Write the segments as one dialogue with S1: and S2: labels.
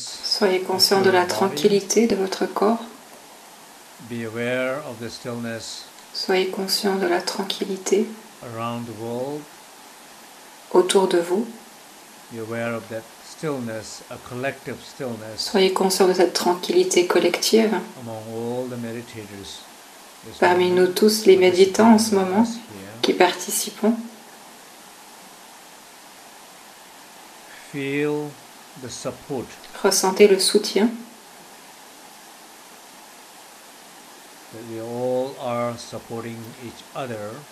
S1: Soyez conscient de la tranquillité de votre corps. Soyez conscient de la tranquillité autour de vous. Soyez conscient de cette tranquillité collective. Parmi nous tous, les méditants en ce moment, qui participons, ressentez le soutien.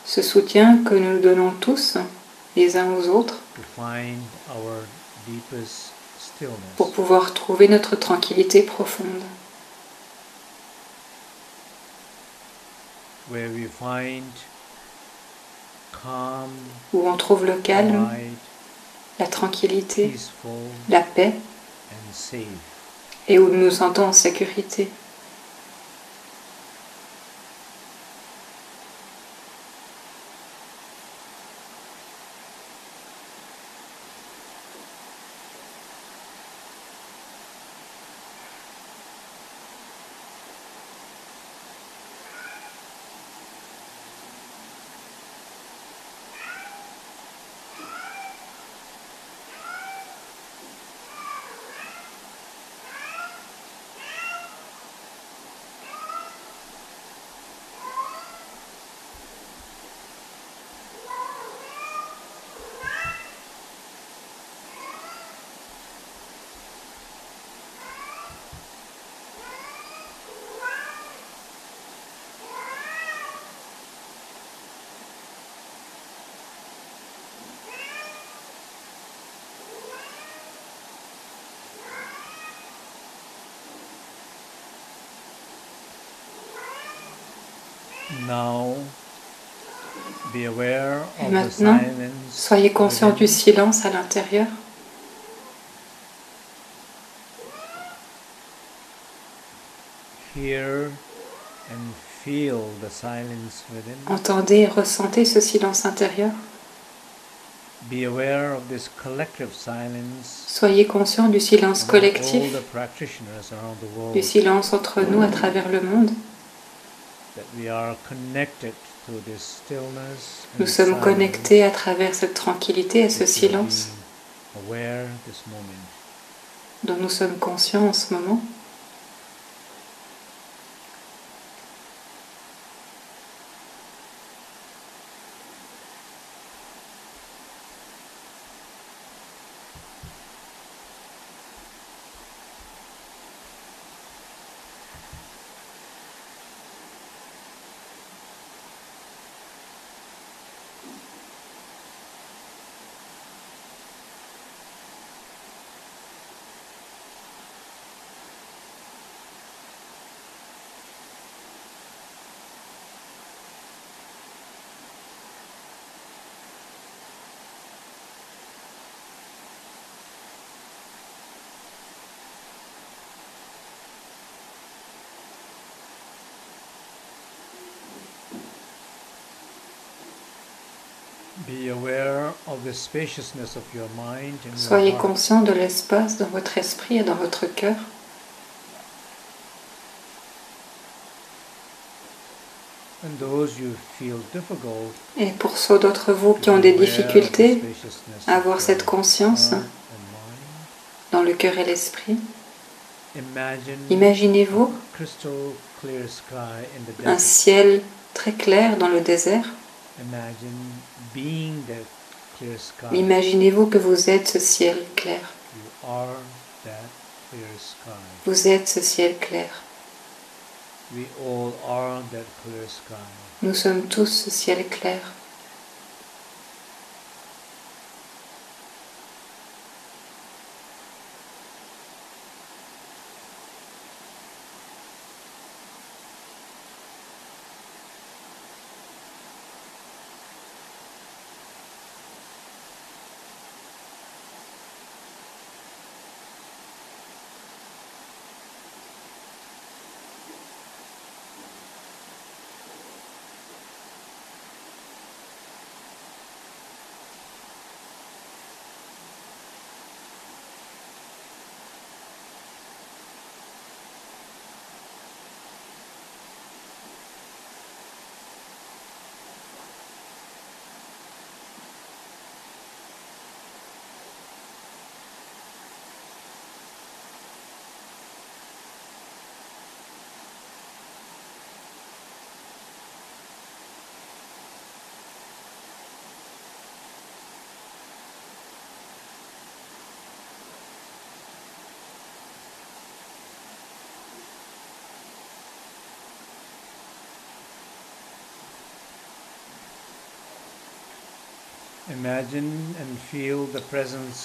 S1: Ce soutien que nous donnons tous, les uns aux autres, pour pouvoir trouver notre tranquillité profonde. Où on trouve le calme, la tranquillité, la paix, et où nous nous sentons en sécurité. Et maintenant, soyez conscient du silence à l'intérieur. Entendez et ressentez ce silence intérieur. Soyez conscient du silence collectif, du silence entre nous à travers le monde. Nous sommes connectés à travers cette tranquillité et ce silence dont nous sommes conscients en ce moment. Soyez conscient de l'espace dans votre esprit et dans votre cœur. Et pour ceux d'entre vous qui ont des difficultés à avoir cette conscience dans le cœur et l'esprit, imaginez-vous un ciel très clair dans le désert. Imaginez-vous que vous êtes ce ciel clair. Vous êtes ce ciel clair. Nous sommes tous ce ciel clair.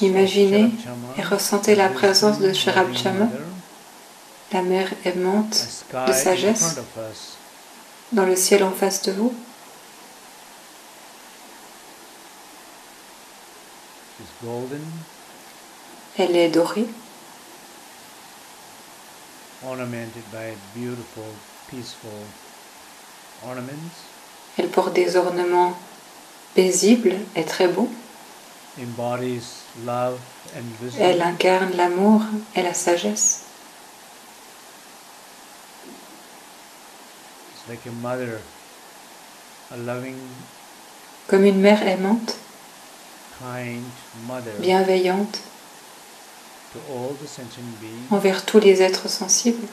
S1: Imaginez et ressentez la présence de Sherabchama, la mère aimante de sagesse, dans le ciel en face de vous. Elle est dorée, elle porte des ornements paisibles et très beaux. Elle incarne l'amour et la sagesse. Comme une mère aimante, bienveillante envers tous les êtres sensibles.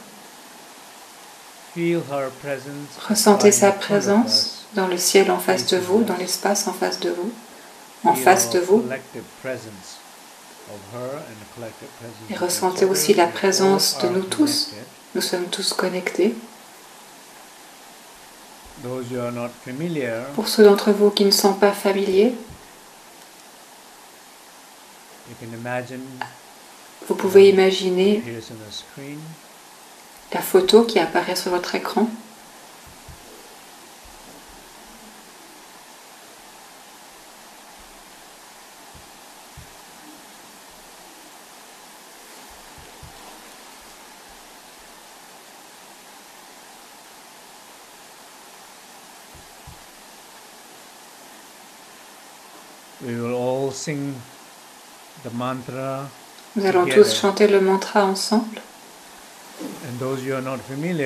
S1: Ressentez sa présence dans le ciel en face de vous, dans l'espace en face de vous, Et ressentez aussi la présence de nous tous. Nous sommes tous connectés. Pour ceux d'entre vous qui ne sont pas familiers, vous pouvez imaginer la photo qui apparaît sur votre écran. Nous allons tous chanter le mantra ensemble.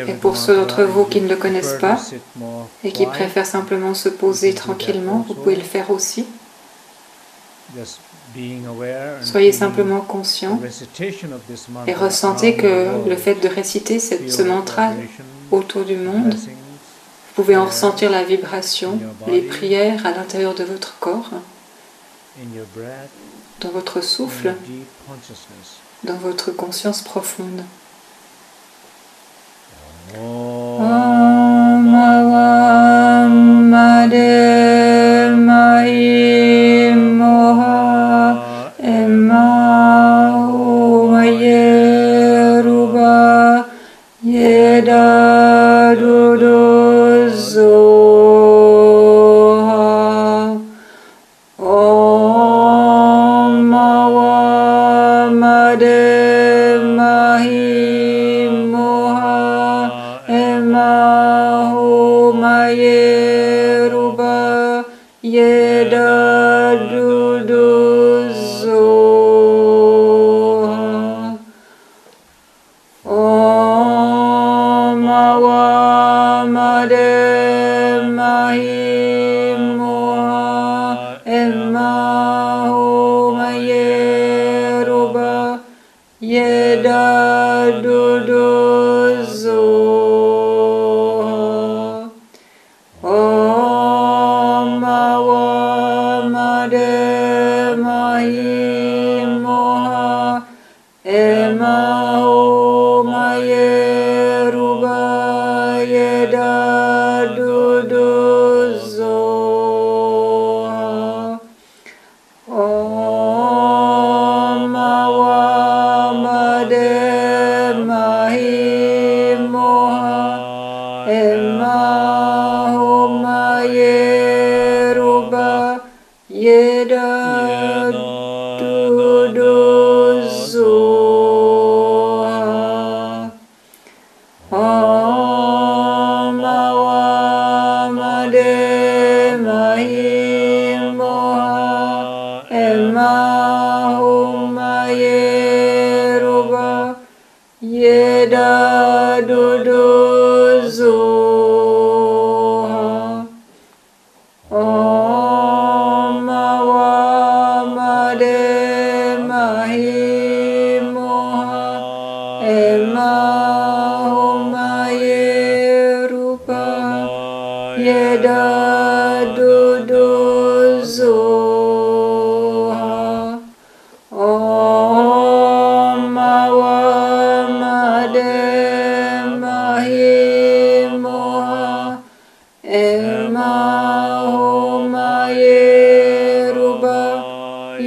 S1: Et pour ceux d'entre vous qui ne le connaissent pas et qui préfèrent simplement se poser tranquillement, vous pouvez le faire aussi. Soyez simplement conscients et ressentez que le fait de réciter ce mantra autour du monde, vous pouvez en ressentir la vibration, les prières à l'intérieur de votre corps, dans votre souffle, dans votre conscience profonde. Om Mawamade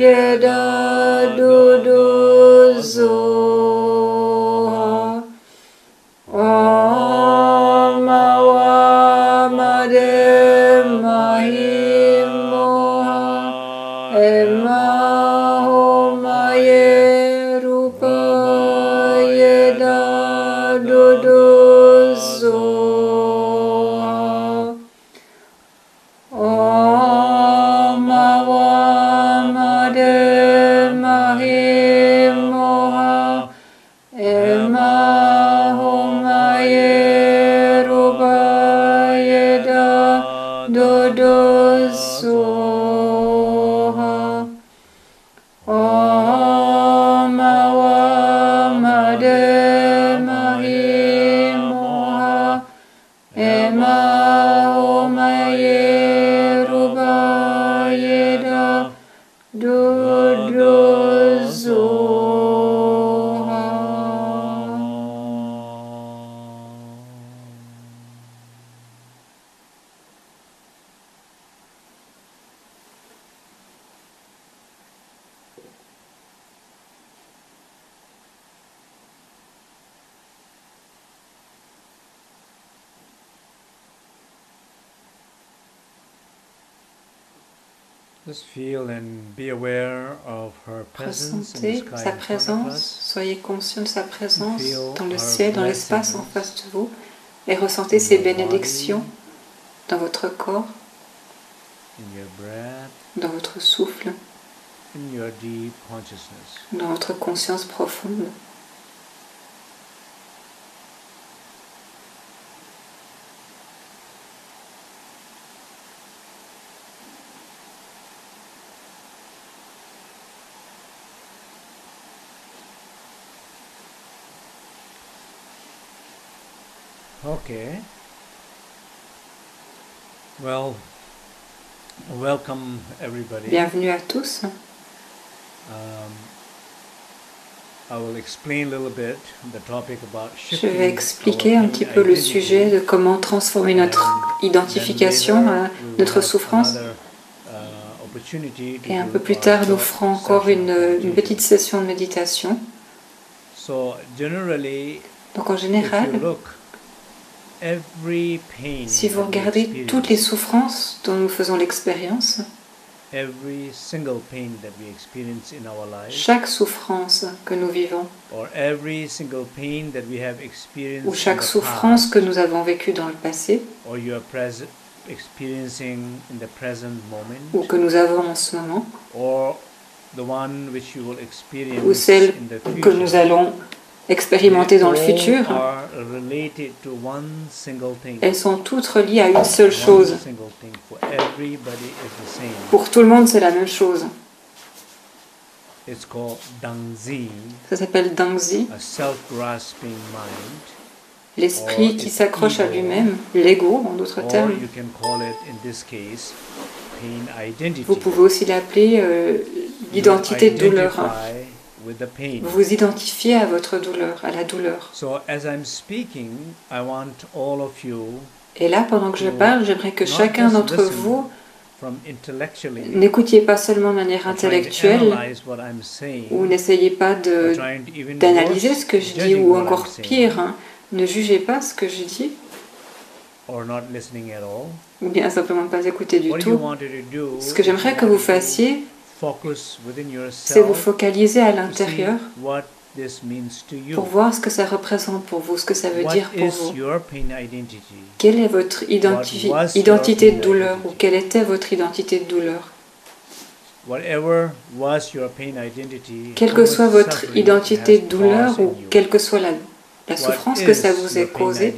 S1: yeda dodo zoha Om Awamade Mahimoha Emahomaye Rupa Yeda Dodo Zoha Om Awamade Mahimoha Emahomaye Rupa Yeda Dodo Zoha Om Awamade Mahimoha Emahomaye Rupa Yeda Dodo Zoha.
S2: Just feel and be aware of her presence in the
S1: Ressentez
S2: sky
S1: sa
S2: in front of
S1: présence,
S2: us.
S1: soyez conscient de sa présence
S2: Feel
S1: dans le
S2: her
S1: ciel, dans l'espace en
S2: blessings
S1: face de vous, et ressentez
S2: in
S1: ses
S2: your
S1: bénédictions
S2: body,
S1: dans votre corps,
S2: in your breath,
S1: dans votre souffle,
S2: in your deep consciousness.
S1: dans votre conscience profonde.
S2: Okay. Well, welcome everybody.
S1: Bienvenue à tous.
S2: I will explain a little bit the topic about
S1: Je
S2: shifting
S1: vais expliquer
S2: our
S1: un petit peu le
S2: identity,
S1: sujet de comment transformer notre identification à notre souffrance. Et un peu plus tard, nous ferons encore une petite session de méditation.
S2: So generally,
S1: Donc en
S2: if you
S1: général,
S2: look, every pain
S1: si vous
S2: that we
S1: regardez toutes les
S2: experience,
S1: souffrances dont nous faisons l'expérience,
S2: every single pain that we experience in our life,
S1: chaque souffrance que nous vivons,
S2: or every single pain that we have experienced
S1: ou chaque
S2: in the
S1: souffrance
S2: past,
S1: que nous avons vécue dans le passé,
S2: or you are experiencing in the present moment,
S1: ou que nous avons en ce moment,
S2: or the one which you will experience
S1: ou celles
S2: in the
S1: que nous
S2: future,
S1: allons expérimenter dans le
S2: they
S1: futur,
S2: all are related to one single thing.
S1: elles sont toutes reliées à une seule
S2: One
S1: chose.
S2: single thing. For everybody is the same.
S1: Pour tout le monde, c'est la même chose.
S2: It's called Dangzi,
S1: Ça s'appelle Dangzi,
S2: a self-grasping mind,
S1: l'esprit qui s'accroche à lui-même, l'ego en d'autres
S2: or
S1: termes.
S2: you can call it, in this case, pain identity.
S1: Vous pouvez aussi l'appeler l'identité de douleur.
S2: Identify with the pain.
S1: Vous vous identifiez à votre douleur, à la douleur.
S2: So as I'm speaking, I want all of you
S1: Et là, pendant que je parle, j'aimerais que chacun d'entre vous
S2: from intellectually
S1: n'écoutiez pas seulement de manière
S2: trying to
S1: intellectuelle,
S2: analyze what I'm saying,
S1: ou n'essayez pas
S2: or
S1: de
S2: trying to even
S1: d'analyser
S2: worse,
S1: ce que je dis,
S2: judging
S1: ou
S2: what I'm
S1: encore
S2: saying,
S1: pire, hein, ne jugez pas ce que je dis,
S2: or not listening at all.
S1: ou bien simplement pas écouter du
S2: What you
S1: tout.
S2: wanted to do,
S1: Ce que j'aimerais que vous fassiez,
S2: focus within
S1: c'est vous
S2: yourself
S1: focaliser à
S2: to see
S1: l'intérieur
S2: what this means to you.
S1: pour voir ce que ça représente pour vous, ce que ça veut
S2: What
S1: dire pour
S2: is
S1: vous.
S2: your pain identity?
S1: Quelle est votre identité de douleur, ou quelle était votre identité de douleur?
S2: Whatever was your pain identity,
S1: Quelle que soit votre identité de douleur, ou quelle que soit la souffrance que ça vous ait causée,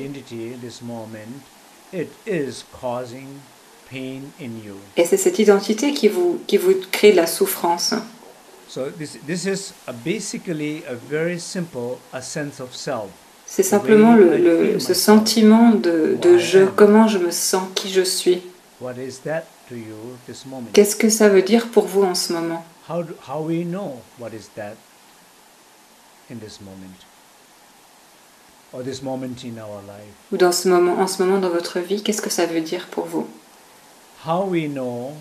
S1: et c'est cette identité qui vous crée de la souffrance. C'est simplement ce sentiment de je, comment je me sens, qui je suis. Qu'est-ce que ça veut dire pour vous en ce moment?
S2: How we know what is that in this moment, or this moment in our life?
S1: Ou en ce moment dans votre vie, qu'est-ce que ça veut dire pour vous?
S2: How we know,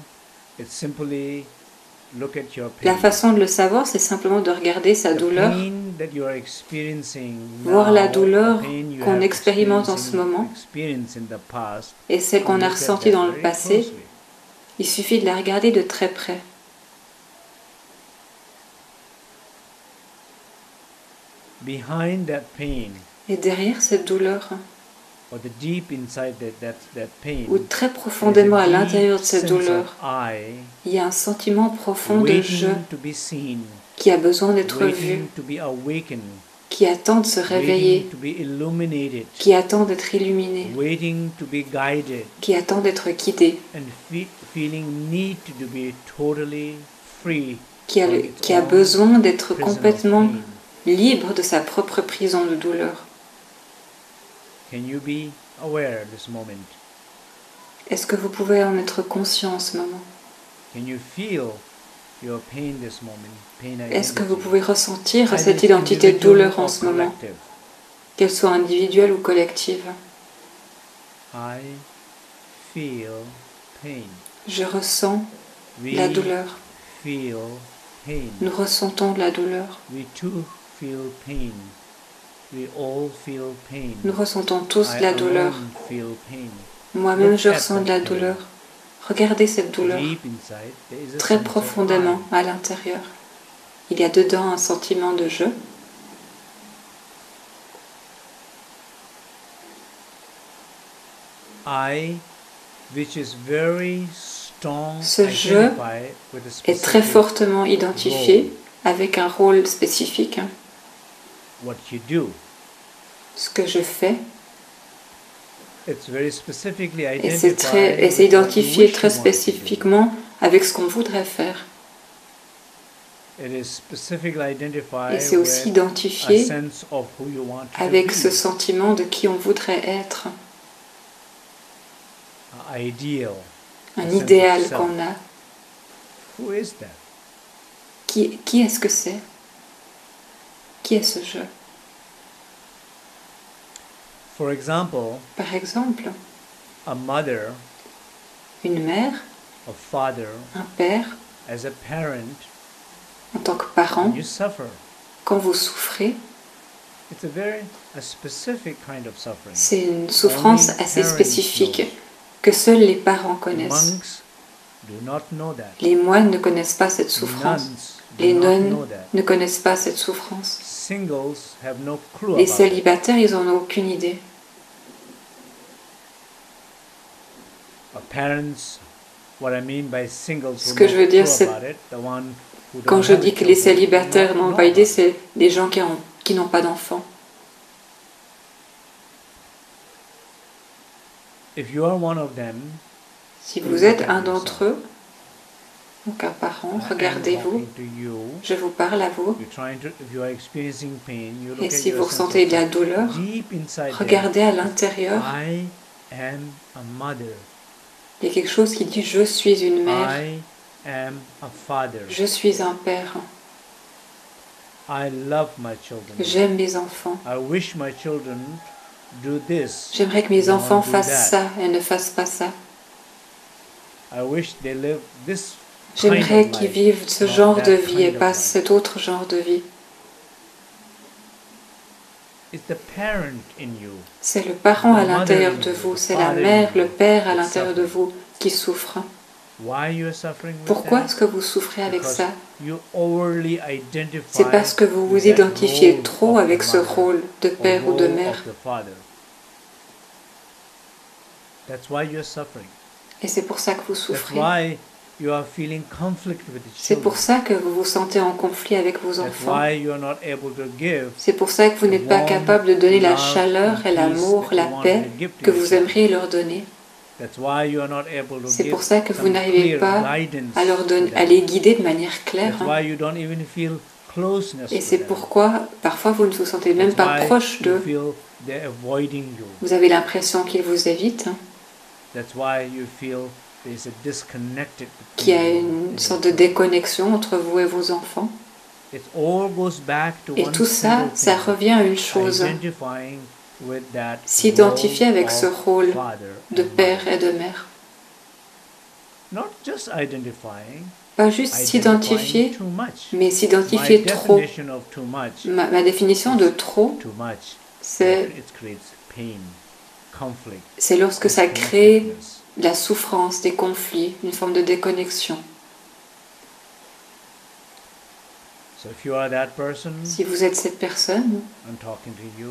S2: it's simply
S1: La façon de le savoir, c'est simplement de regarder sa douleur, voir la douleur qu'on expérimente en ce moment et celle qu'on a ressentie dans le passé. Il suffit de la regarder de très près. Et derrière cette douleur, ou très profondément à l'intérieur de cette douleur, il y a un sentiment profond de je qui a besoin d'être vu, qui attend de se réveiller, qui attend d'être illuminé, qui attend d'être guidé, qui a besoin d'être complètement libre de sa propre prison de douleur. Est-ce que vous pouvez en être conscient en ce moment? Est-ce que vous pouvez ressentir cette identité de douleur en ce moment, qu'elle soit individuelle ou collective? Je ressens la douleur. Nous ressentons de la douleur. Nous ressentons tous de la douleur. Moi-même, je ressens de la douleur. Regardez cette douleur très profondément à l'intérieur. Il y a dedans un sentiment de je. Ce je est très fortement identifié avec un rôle spécifique. Ce que je fais. Et c'est identifié très spécifiquement avec ce qu'on voudrait faire. Et c'est aussi identifié avec ce sentiment de qui on voudrait être. Un idéal qu'on a. Qui est-ce que c'est? Qui est ce je? Par exemple, une mère, un père, en tant que parent, quand vous souffrez, c'est une souffrance assez spécifique que seuls les parents connaissent. Les moines ne connaissent pas cette souffrance. Les nonnes ne connaissent pas cette souffrance. Les célibataires, ils n'en ont aucune idée. Ce que je veux dire, c'est quand je dis que les célibataires n'ont pas idée, c'est les gens qui n'ont pas d'enfants. Si vous êtes un d'entre eux, donc un parent, regardez-vous, je vous parle à vous, et si vous ressentez de la douleur, regardez à l'intérieur, il y a quelque chose qui dit « je suis une mère », « je suis un père », « j'aime mes enfants », « j'aimerais que mes enfants fassent ça et ne fassent pas ça ». J'aimerais qu'ils vivent ce genre de vie et pas cet autre genre de vie. C'est le parent à l'intérieur de vous, c'est la mère, le père à l'intérieur de vous qui souffre. Pourquoi est-ce que vous souffrez avec ça? C'est parce que vous vous identifiez trop avec ce rôle de père ou de mère. Et c'est pour ça que vous souffrez. C'est pour ça que vous vous sentez en conflit avec vos enfants. C'est pour ça que vous n'êtes pas capable de donner la chaleur et l'amour, la paix que vous aimeriez leur donner. C'est pour ça que vous n'arrivez pas à les guider de manière claire. Et c'est pourquoi parfois vous ne vous sentez même pas proche d'eux. Vous avez l'impression qu'ils vous évitent. Qu'il y a une sorte de déconnexion entre vous et vos enfants. Et tout ça, ça revient à une chose. S'identifier avec ce rôle de père et de mère. Pas juste s'identifier, mais s'identifier trop. Ma définition de trop, c'est lorsque ça crée de la souffrance, des conflits, une forme de déconnexion. Si vous êtes cette personne,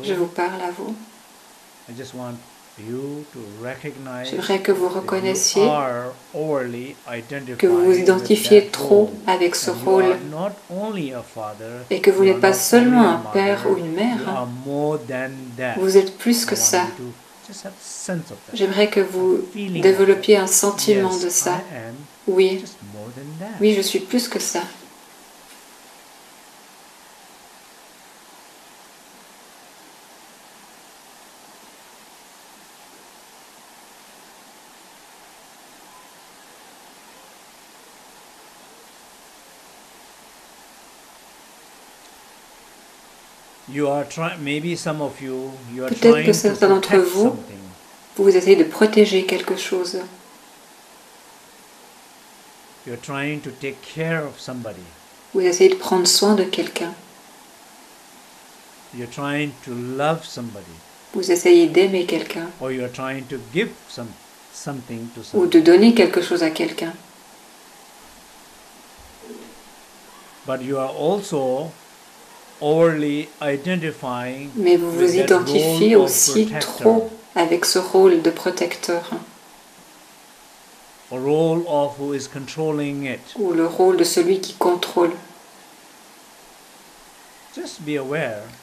S1: je vous parle à vous. J'aimerais que vous reconnaissiez que vous vous identifiez trop avec ce rôle et que vous n'êtes pas seulement un père ou une mère, vous êtes plus que ça. J'aimerais que vous développiez un sentiment de ça. Oui, oui, je suis plus que ça. Peut-être que certains d'entre vous, vous essayez de protéger quelque chose. Vous essayez de prendre soin de quelqu'un. Vous essayez d'aimer quelqu'un. Ou de donner quelque chose à quelqu'un. Mais vous vous identifiez aussi trop avec ce rôle de protecteur. Ou le rôle de celui qui contrôle.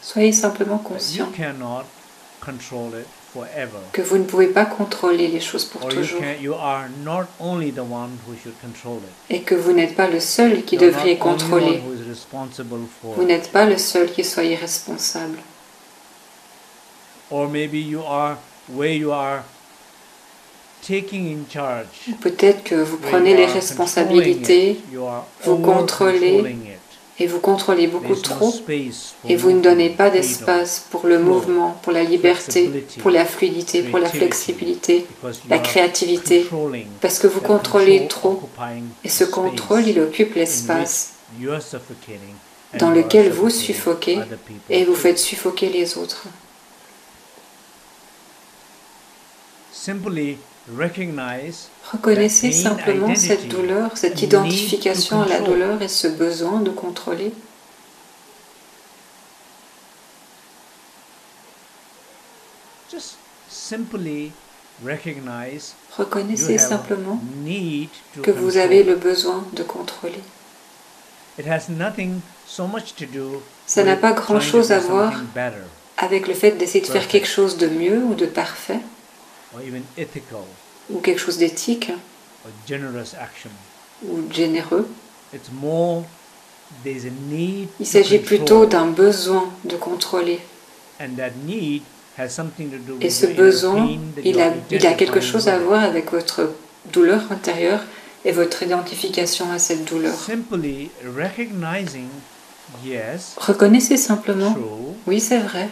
S1: Soyez simplement conscient que vous ne pouvez pas contrôler les choses pour toujours. Et que vous n'êtes pas le seul qui devriez contrôler. Vous n'êtes pas le seul qui soyez responsable. Peut-être que vous prenez les responsabilités, vous contrôlez, et vous contrôlez beaucoup trop, et vous ne donnez pas d'espace pour le mouvement, pour la liberté, pour la fluidité, pour la flexibilité, la créativité, parce que vous contrôlez trop, et ce contrôle, il occupe l'espace dans lequel vous suffoquez, et vous faites suffoquer les autres. Reconnaissez simplement cette douleur, cette identification à la douleur et ce besoin de contrôler. Reconnaissez simplement que vous avez le besoin de contrôler. Ça n'a pas grand-chose à voir avec le fait d'essayer de faire quelque chose de mieux ou de parfait, ou quelque chose d'éthique, ou généreux. Il s'agit plutôt d'un besoin de contrôler. Et ce besoin, il a quelque chose à voir avec votre douleur intérieure et votre identification à cette douleur. Reconnaissez simplement, oui, c'est vrai.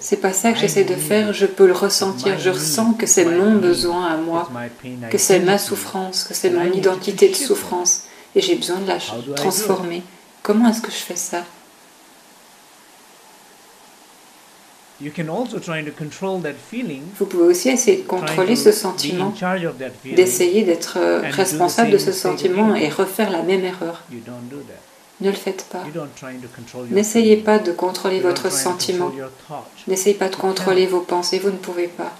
S1: C'est pas ça que j'essaie de faire, je peux le ressentir, je ressens que c'est mon besoin à moi, que c'est ma souffrance, que c'est mon identité de souffrance, et j'ai besoin de la transformer. Comment est-ce que je fais ça? Vous pouvez aussi essayer de contrôler ce sentiment, d'essayer d'être responsable de ce sentiment et refaire la même erreur. Ne le faites pas. N'essayez pas de contrôler votre sentiment. N'essayez pas de contrôler vos pensées, vous ne pouvez pas.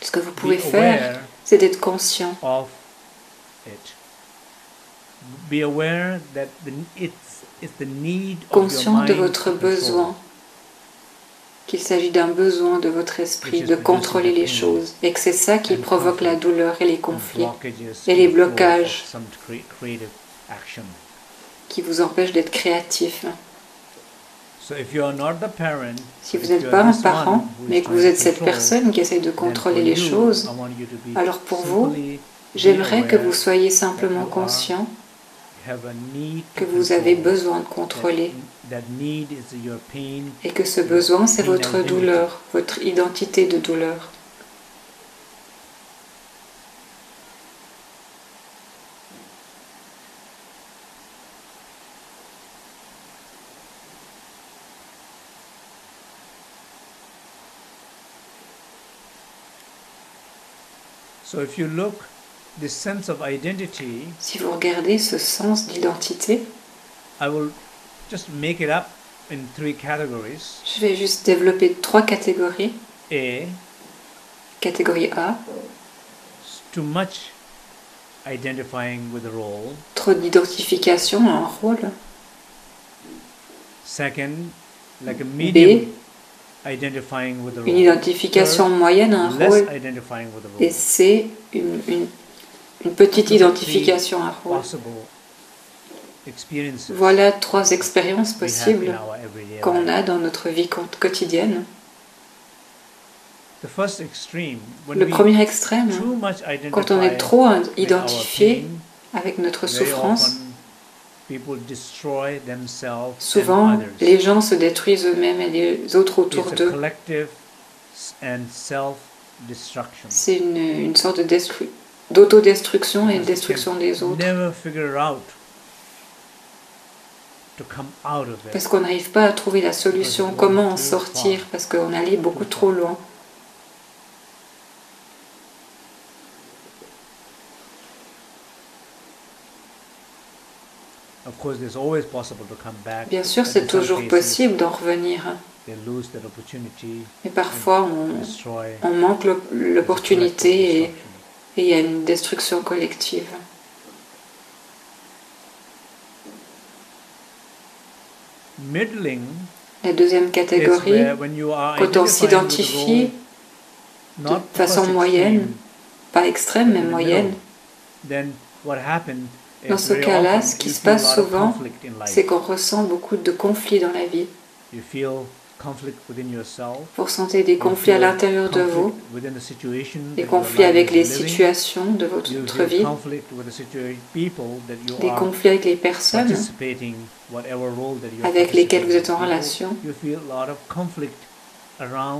S1: Ce que vous pouvez faire, c'est d'être conscient. Conscient de votre besoin, qu'il s'agit d'un besoin de votre esprit de contrôler les choses et que c'est ça qui provoque la douleur et les conflits et les blocages qui vous empêchent d'être créatif. Si vous n'êtes pas un parent, mais que vous êtes cette personne qui essaye de contrôler les choses, alors pour vous, j'aimerais que vous soyez simplement conscient que vous avez besoin de contrôler et que ce besoin, c'est votre douleur, votre identité de douleur. Si vous regardez ce sens d'identité,
S2: je
S1: vais juste développer 3 catégories. Catégorie A, trop d'identification à un rôle. B, une identification moyenne à un rôle. Et C, une petite identification à un rôle. Voilà 3 expériences possibles qu'on a dans notre vie quotidienne. Le premier extrême, quand on est trop identifié avec notre souffrance, souvent les gens se détruisent eux-mêmes et les autres autour d'eux. C'est une sorte d'autodestruction et de destruction des autres. Parce qu'on n'arrive pas à trouver la solution, comment en sortir, parce qu'on allait beaucoup trop loin. Bien sûr, c'est toujours possible d'en revenir. Mais parfois, on manque l'opportunité et il y a une destruction collective. La deuxième catégorie, quand on s'identifie de façon moyenne, pas extrême mais moyenne, dans ce cas-là, ce qui se passe souvent, c'est qu'on ressent beaucoup de conflits dans la vie. Vous ressentez des conflits à l'intérieur de vous, des conflits avec les situations de votre vie, des conflits avec les personnes avec lesquelles vous êtes en relation.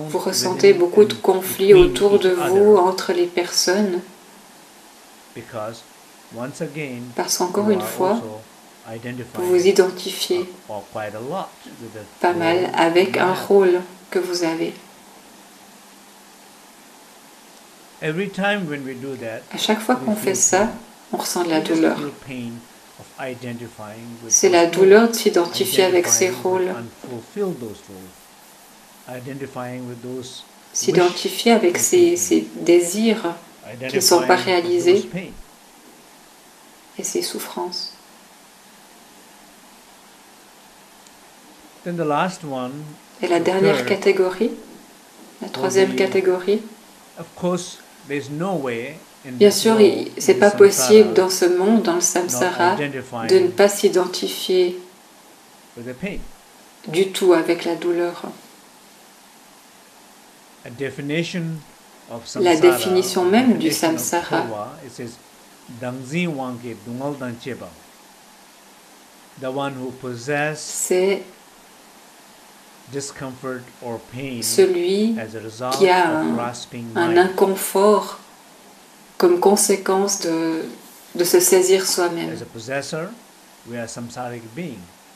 S1: Vous ressentez beaucoup de conflits autour de vous, entre les personnes, parce qu'encore une fois, vous vous identifiez pas mal avec un rôle que vous avez. À chaque fois qu'on fait ça, on ressent de la douleur. C'est la douleur de s'identifier avec ces rôles. S'identifier avec ces désirs qui ne sont pas réalisés et ces souffrances. Et la dernière catégorie, la troisième catégorie, bien sûr, ce n'est pas possible dans ce monde, dans le samsara, de ne pas s'identifier du tout avec la douleur. La définition même du samsara, c'est celui qui a un inconfort comme conséquence de se saisir soi-même.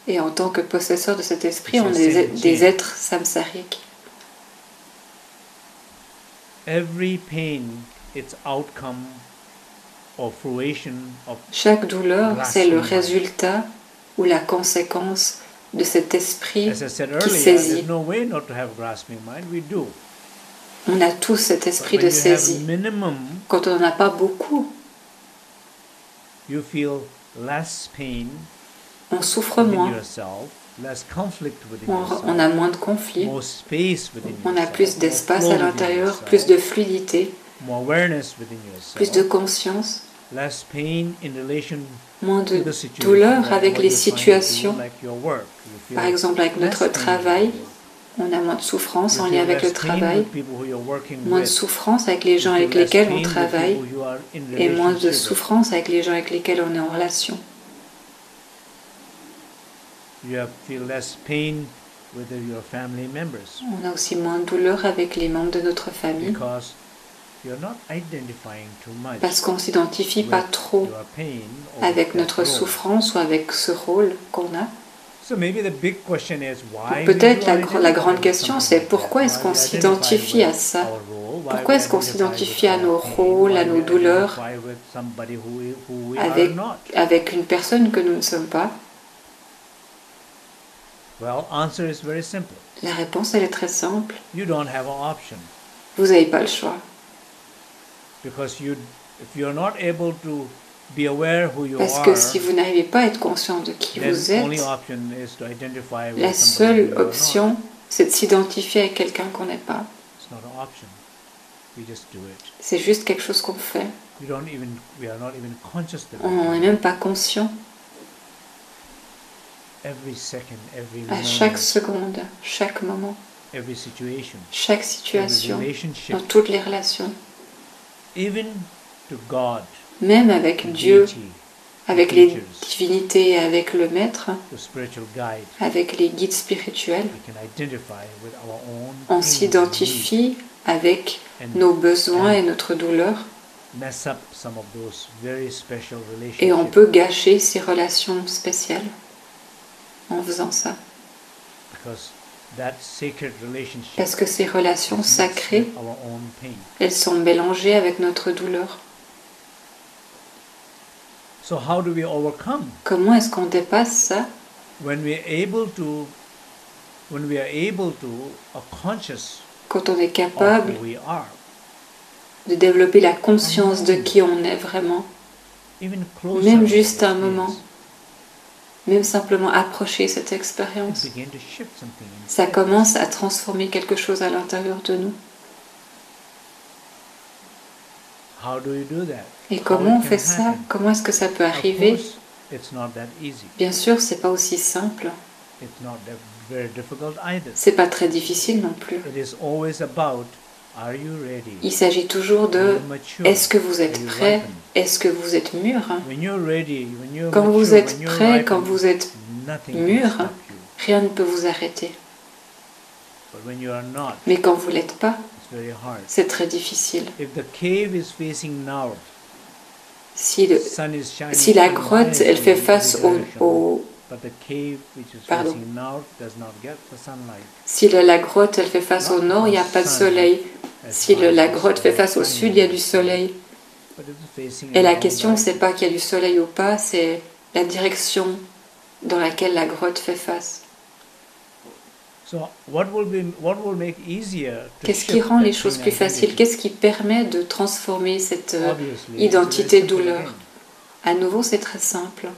S1: Et en tant que possesseur de cet esprit, on est des êtres samsariques. Chaque douleur, c'est le résultat ou la conséquence de cet esprit qui saisit. On a tous cet esprit de saisie. Quand on n'en a pas beaucoup, on souffre moins, on a moins de conflits, on a plus d'espace à l'intérieur, plus de fluidité, plus de conscience, moins de douleur avec les situations. Par exemple, avec notre travail, on a moins de souffrance en lien avec le travail, moins de souffrance avec les gens avec lesquels on travaille et moins de souffrance avec les gens avec lesquels on est en relation. On a aussi moins de douleur avec les membres de notre famille parce qu'on ne s'identifie pas trop avec notre souffrance ou avec ce rôle qu'on a. Peut-être la grande question, c'est pourquoi est-ce qu'on s'identifie à ça? Pourquoi est-ce qu'on s'identifie à nos rôles, à nos douleurs, avec une personne que nous ne sommes pas? La réponse, elle est très simple. Vous n'avez pas le choix. Parce que si vous n'arrivez pas à être conscient de qui vous êtes, la seule option, c'est de s'identifier à quelqu'un qu'on n'est pas. C'est juste quelque chose qu'on fait. On n'en est même pas conscient. À chaque seconde, chaque moment, chaque situation, dans toutes les relations, même avec Dieu, avec les divinités, avec le Maître, avec les guides spirituels, on s'identifie avec nos besoins et notre douleur, et on peut gâcher ces relations spéciales en faisant ça. Parce que ces relations sacrées, elles sont mélangées avec notre douleur. Comment est-ce qu'on dépasse ça? Quand on est capable de développer la conscience de qui on est vraiment, même juste un moment, même simplement approcher cette expérience, ça commence à transformer quelque chose à l'intérieur de nous. Et comment on fait ça? Comment est-ce que ça peut arriver? Bien sûr, c'est pas aussi simple. C'est pas très difficile non plus. Il s'agit toujours de est-ce que vous êtes prêt? Est-ce que vous êtes mûr? Quand vous êtes prêt, quand vous êtes mûr, rien ne peut vous arrêter. Mais quand vous ne l'êtes pas, c'est très difficile. Si la grotte, elle fait face Si la grotte, elle fait face au nord, il n'y a pas de soleil. Si la grotte fait face au sud, il y a du soleil. Et la question, c'est pas qu'il y a du soleil ou pas, c'est la direction dans laquelle la grotte fait face. Qu'est-ce qui rend les choses plus faciles? Qu'est-ce qui permet de transformer cette identité douleur? À nouveau, c'est très simple.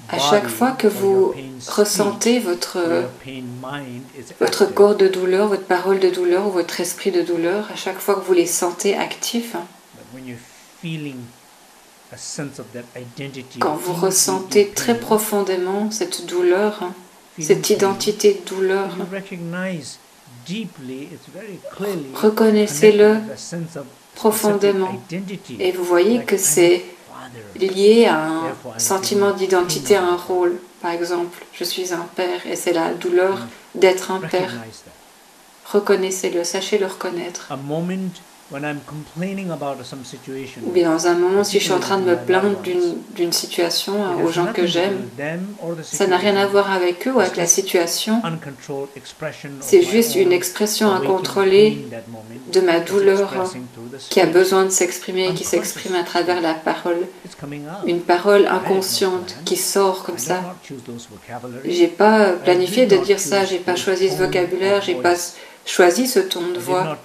S1: À chaque fois que vous ressentez votre corps de douleur, votre parole de douleur ou votre esprit de douleur, à chaque fois que vous les sentez actifs, quand vous ressentez très profondément cette douleur, cette identité de douleur, reconnaissez-le profondément et vous voyez que c'est lié à un sentiment d'identité, à un rôle. Par exemple, je suis un père et c'est la douleur d'être un père. Reconnaissez-le, sachez le reconnaître. Ou bien dans un moment, si je suis en train de me plaindre d'une situation aux gens que j'aime, ça n'a rien à voir avec eux ou avec la situation. C'est juste une expression incontrôlée de ma douleur qui a besoin de s'exprimer et qui s'exprime à travers la parole. Une parole inconsciente qui sort comme ça. J'ai pas planifié de dire ça, j'ai pas choisi ce vocabulaire, j'ai pas choisi ce ton de voix.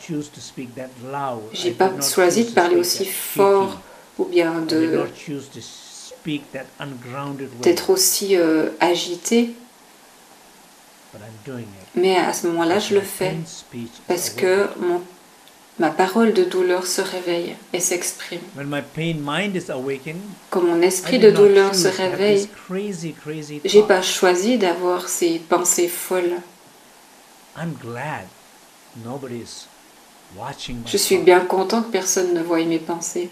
S1: J'ai pas choisi de parler aussi fort ou bien d'être aussi agité. Mais à ce moment-là, je le fais parce que ma parole de douleur se réveille et s'exprime. Quand mon esprit de douleur se réveille, j'ai pas choisi d'avoir ces pensées folles. Je suis bien content que personne ne voie mes pensées.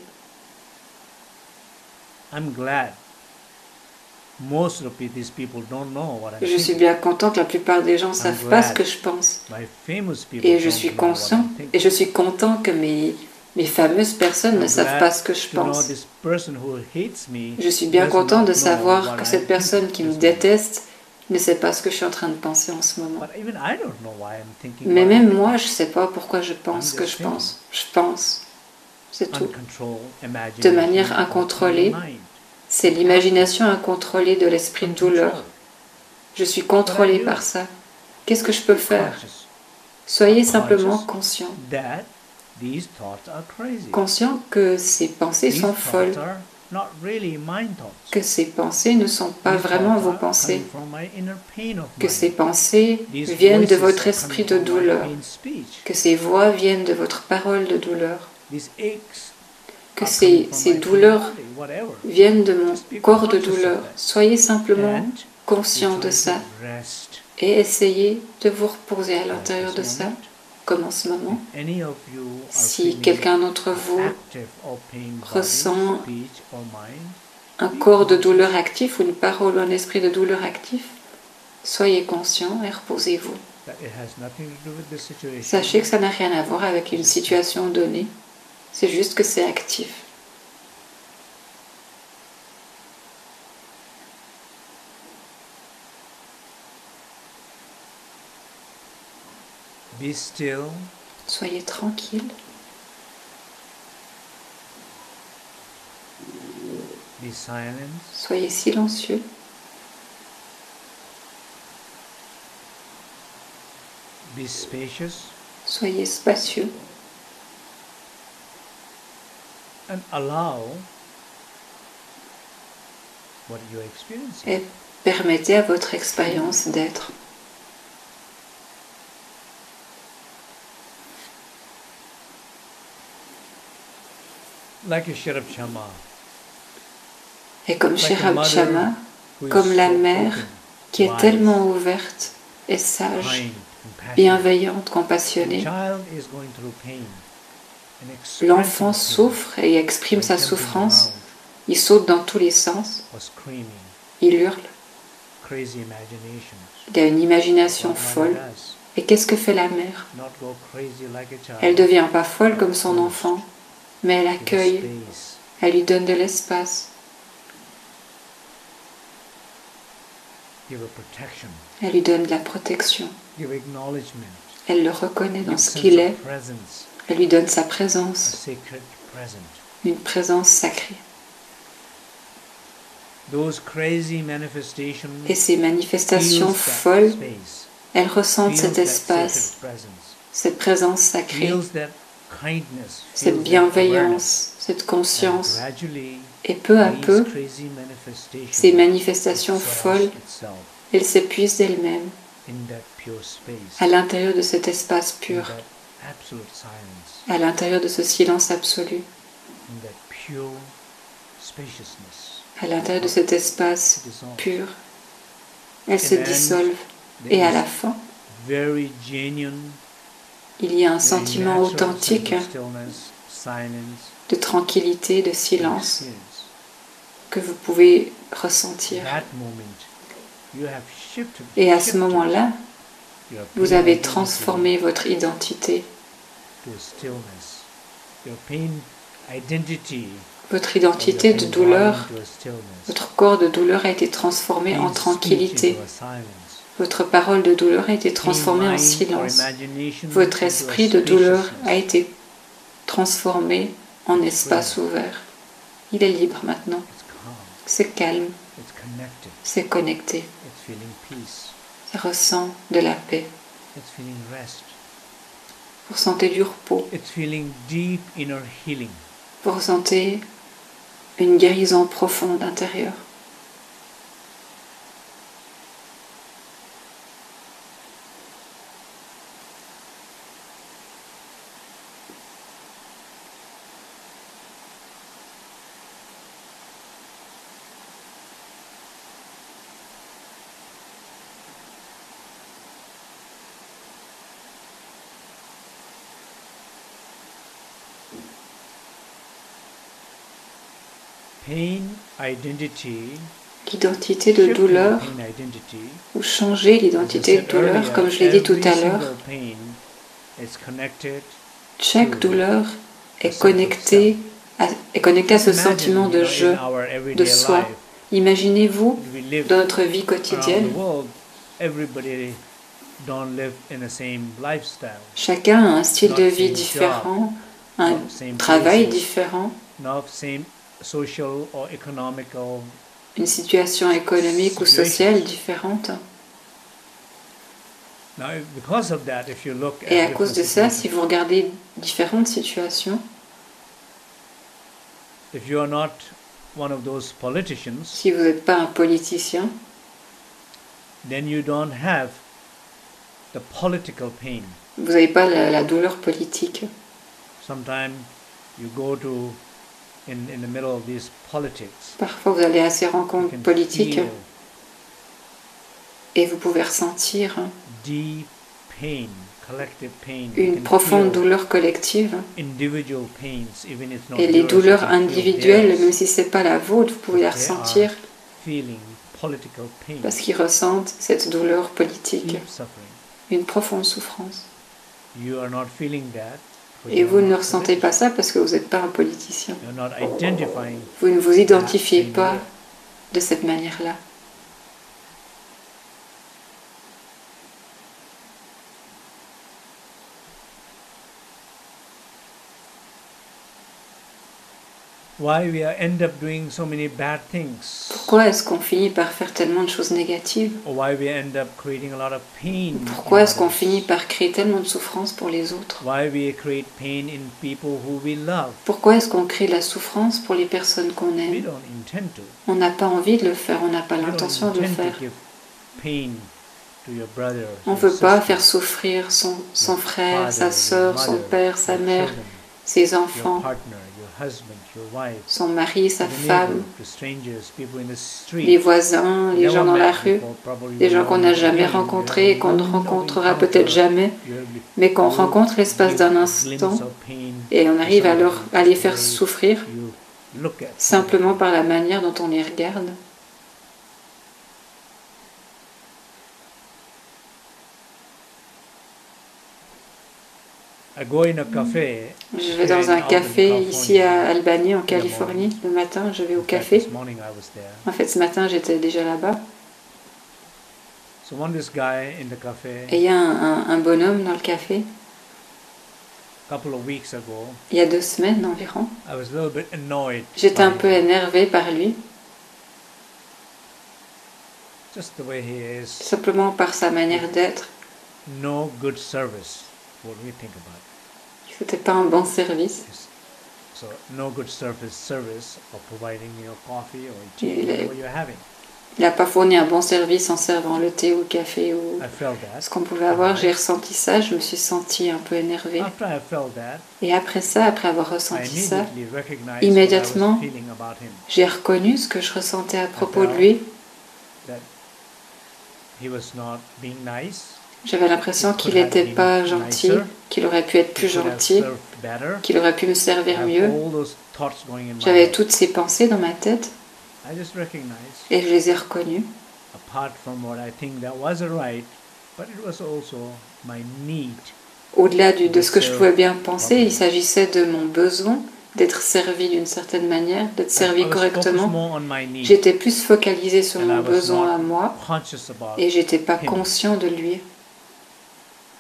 S1: Je suis bien content que la plupart des gens ne savent pas ce que je pense. Et je suis conscient et je suis content que mes fameuses personnes ne savent pas ce que je pense. Je suis bien content de savoir que cette personne qui me déteste ne sais pas ce que je suis en train de penser en ce moment. Mais même moi, je ne sais pas pourquoi je pense ce que je pense. Je pense, c'est tout. De manière incontrôlée, c'est l'imagination incontrôlée de l'esprit de douleur. Je suis contrôlée par ça. Qu'est-ce que je peux faire? Soyez simplement conscient. Conscient que ces pensées sont folles, que ces pensées ne sont pas vraiment vos pensées, que ces pensées viennent de votre esprit de douleur, que ces voix viennent de votre parole de douleur, que ces douleurs viennent de mon corps de douleur. Soyez simplement conscient de ça et essayez de vous reposer à l'intérieur de ça, comme en ce moment. Si quelqu'un d'entre vous ressent un corps de douleur actif ou une parole ou un esprit de douleur actif, soyez conscient et reposez-vous. Sachez que ça n'a rien à voir avec une situation donnée, c'est juste que c'est actif.
S2: Be still.
S1: Soyez tranquille.
S2: Be silent.
S1: Soyez silencieux.
S2: Be spacious.
S1: Soyez spacieux.
S2: And allow what you are experiencing.
S1: Et permettez à votre expérience d'être.
S2: Like a Sherab Chama.
S1: Et comme Sherab Chama, comme la mère qui est tellement ouverte et sage, bienveillante, compassionnée, l'enfant souffre et exprime sa souffrance, il saute dans tous les sens, il hurle, il a une imagination folle. Et qu'est-ce que fait la mère? Elle ne devient pas folle comme son enfant, mais elle accueille, elle lui donne de l'espace. Elle lui donne de la protection. Elle le reconnaît dans ce qu'il est. Elle lui donne sa présence, une présence sacrée. Et ces manifestations folles, elles ressentent cet espace, cette présence sacrée, cette bienveillance, cette conscience. Et peu à peu, ces manifestations folles, elles s'épuisent d'elles-mêmes à l'intérieur de cet espace pur, à l'intérieur de ce silence absolu, à l'intérieur de cet espace pur. Elles se dissolvent et à la fin, il y a un sentiment authentique de tranquillité, de silence que vous pouvez ressentir. Et à ce moment-là, vous avez transformé votre identité. Votre identité de douleur, votre corps de douleur a été transformé en tranquillité. Votre parole de douleur a été transformée en silence. Votre esprit de douleur a été transformé en espace ouvert. Il est libre maintenant. C'est calme. C'est connecté. Ça ressent de la paix. Vous ressentez du repos. Vous ressentez une guérison profonde intérieure. L'identité de douleur, ou changer l'identité de douleur, comme je l'ai dit tout à l'heure, chaque douleur est connectée à ce sentiment de je, de soi. Imaginez-vous,
S2: we live
S1: dans notre vie
S2: around
S1: quotidienne,
S2: the world, everybody don't live in the same lifestyle,
S1: chacun a un style
S2: not
S1: de vie
S2: same
S1: différent, un
S2: not same
S1: travail
S2: places,
S1: différent,
S2: not same social or economical
S1: une situation économique ou sociale différente.
S2: Now, because of that, if you look
S1: Et
S2: at
S1: à cause de ça, si vous regardez différentes situations,
S2: if you are not one of those politicians,
S1: si vous n'êtes pas un politicien,
S2: then you don't have the political pain.
S1: vous n'avez pas la douleur politique.
S2: Sometimes you go to in the middle of these politics.
S1: Parfois, vous allez à ces
S2: You
S1: rencontres
S2: can
S1: politiques
S2: feel
S1: et vous pouvez ressentir
S2: deep pain, collective pain. You
S1: une
S2: can
S1: profonde
S2: feel
S1: douleur collective.
S2: individual pains, even if not
S1: Et les
S2: yours, you
S1: douleurs
S2: can feel
S1: individuelles,
S2: theirs.
S1: même si ce n'est pas la vôtre, vous pouvez les
S2: They
S1: ressentir
S2: are feeling political pain,
S1: parce qu'ils ressentent cette douleur politique,
S2: deep suffering.
S1: une profonde souffrance.
S2: You are not feeling that. because
S1: Et
S2: you
S1: vous
S2: are
S1: ne
S2: not
S1: ressentez pas
S2: politician.
S1: ça parce que vous n'êtes pas un politicien.
S2: You're not identifying
S1: Vous ne vous identifiez
S2: that
S1: pas
S2: same way.
S1: de cette manière-là.
S2: Why we end up doing so many bad things?
S1: Pourquoi est-ce qu'on finit par faire tellement de choses négatives?
S2: Or why we end up creating a lot of pain?
S1: Pourquoi
S2: in
S1: est-ce qu'on
S2: others?
S1: finit par créer tellement de souffrance pour les autres?
S2: Why we create pain in people who we love?
S1: Pourquoi est-ce qu'on crée de la souffrance pour les personnes qu'on
S2: We
S1: aime?
S2: don't intend to.
S1: On n'a pas envie de le faire, on n'a pas
S2: We don't
S1: l'intention de le
S2: intend
S1: faire.
S2: to give pain to your brother,
S1: On ne
S2: your
S1: veut pas
S2: sister,
S1: faire souffrir son
S2: your
S1: frère, sa
S2: father,
S1: sœur,
S2: your
S1: son
S2: mother,
S1: père, sa
S2: your
S1: mère,
S2: children,
S1: ses
S2: your
S1: enfants,
S2: partner, your husband, your wife,
S1: son mari, sa
S2: the
S1: femme,
S2: neighbor, the strangers, people in the street.
S1: les voisins, les
S2: Never
S1: gens dans
S2: met
S1: la rue,
S2: before, probably
S1: des
S2: you
S1: gens
S2: will
S1: qu'on
S2: meet
S1: n'a jamais
S2: again. You
S1: rencontrés et
S2: have
S1: qu'on ne
S2: one
S1: rencontrera
S2: encounter.
S1: peut-être jamais,
S2: You will-
S1: mais qu'on
S2: you
S1: rencontre l'espace
S2: give
S1: d'un
S2: a
S1: instant
S2: glimpse of pain
S1: et on
S2: to
S1: arrive à,
S2: somebody
S1: à les
S2: just the
S1: faire
S2: way
S1: souffrir
S2: you look at
S1: simplement
S2: somebody.
S1: par la manière dont on les regarde.
S2: I go in a café.
S1: Je vais dans un café ici à Albany, en Californie. Le matin, je vais au café.
S2: This morning I was there.
S1: En fait, ce matin, j'étais déjà là-bas.
S2: So one this guy in the café
S1: Et il y a un bonhomme dans le café.
S2: a couple of weeks ago.
S1: Il y a 2 semaines environ.
S2: I was a little bit annoyed.
S1: J'étais un
S2: by
S1: peu énervée par lui,
S2: just the way he is.
S1: simplement par sa manière d'être.
S2: No good service. What do we think about?
S1: C'était pas un bon service.
S2: Yes. So no good service of providing your coffee or tea,
S1: Il est-
S2: whatever you're having.
S1: Il n'a pas fourni un bon service en servant le thé ou le café ou
S2: I felt that.
S1: ce qu'on pouvait avoir. J'ai ressenti ça, je me suis sentie un peu énervée.
S2: After I felt that,
S1: Et après ça, après avoir
S2: I
S1: ressenti ça,
S2: immediately recognized
S1: immédiatement,
S2: what I was feeling about him.
S1: j'ai reconnu ce que je ressentais à propos de lui.
S2: That he was not being nice.
S1: J'avais l'impression qu'il n'était pas gentil, qu'il aurait pu être
S2: He
S1: plus
S2: could have
S1: gentil,
S2: served better.
S1: qu'il aurait pu me servir
S2: I have
S1: mieux.
S2: all those thoughts going in my
S1: J'avais
S2: head.
S1: toutes ces pensées dans ma tête
S2: I just recognized,
S1: et je les ai reconnues.
S2: apart from what I think that was a right, but it was also my need.
S1: Au-delà de ce que je pouvais bien penser, il s'agissait de mon besoin d'être servi d'une certaine manière, d'être servi
S2: I was focused
S1: correctement.
S2: more on my need,
S1: J'étais plus focalisée sur
S2: and I
S1: mon
S2: was
S1: besoin
S2: not
S1: à moi
S2: conscious about.
S1: et j'étais pas
S2: him.
S1: conscient de lui.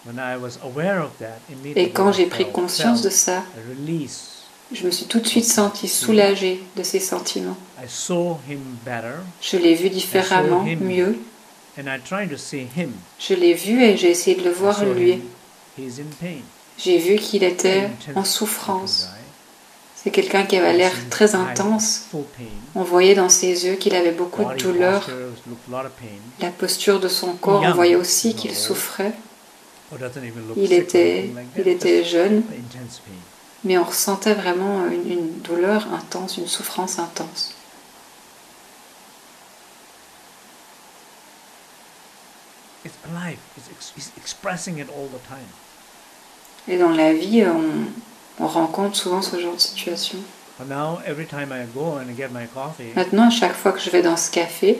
S2: When I was aware of that, immediately
S1: Et quand
S2: I
S1: j'ai pris
S2: felt
S1: conscience de ça,
S2: a release.
S1: je me suis tout de suite sentie soulagée de ces sentiments.
S2: I saw him better,
S1: Je l'ai vu différemment,
S2: him.
S1: mieux.
S2: and I tried to see him.
S1: Je l'ai vu et j'ai essayé de le
S2: I
S1: voir
S2: saw
S1: lui.
S2: him. He's in pain.
S1: J'ai vu qu'il était
S2: Very intense
S1: en souffrance.
S2: looking guy.
S1: C'est quelqu'un qui avait l'air
S2: His
S1: très
S2: eyes
S1: intense.
S2: full pain.
S1: On voyait dans ses yeux qu'il avait beaucoup de
S2: Body
S1: douleur.
S2: posture looked a lot of pain.
S1: La posture de son corps, on
S2: Young,
S1: voyait aussi qu'il
S2: no.
S1: souffrait.
S2: Or doesn't even look
S1: Il
S2: sick or
S1: était,
S2: anything like
S1: il
S2: that.
S1: était
S2: Just
S1: jeune,
S2: intense pain.
S1: mais on ressentait vraiment une douleur intense, une souffrance intense.
S2: It's alive. It's expressing it all the time.
S1: Et dans la vie, on rencontre souvent ce genre de situation.
S2: But now, every time I go and get my coffee,
S1: Maintenant, à chaque fois que je vais dans ce café,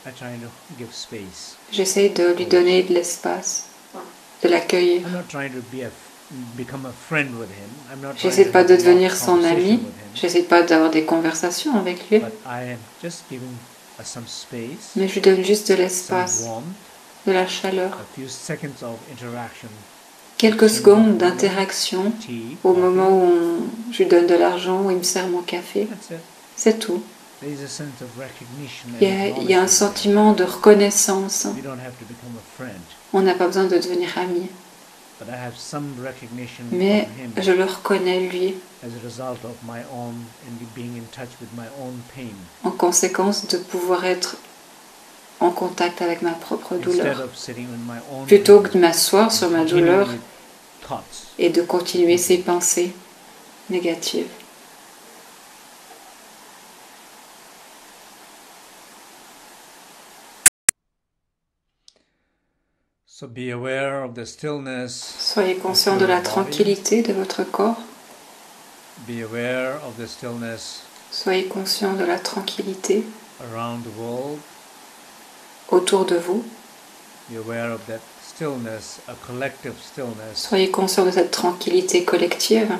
S2: I try to give space.
S1: j'essaye de lui donner de l'espace, de l'accueillir.
S2: I'm not trying to be a
S1: J'essaie pas de devenir son ami, j'essaie pas d'avoir des conversations avec lui, mais je lui donne juste de l'espace, de la chaleur, quelques secondes d'interaction au moment où je lui donne de l'argent, où il me sert mon café. C'est tout. Il y a un sentiment de reconnaissance. On n'a pas besoin de devenir amis. Mais je le reconnais lui en conséquence de pouvoir être en contact avec ma propre douleur plutôt que de m'asseoir sur ma douleur et de continuer ces pensées négatives. Soyez conscient de la tranquillité de votre corps. Soyez conscient de la tranquillité autour de vous. Soyez conscient de cette tranquillité collective.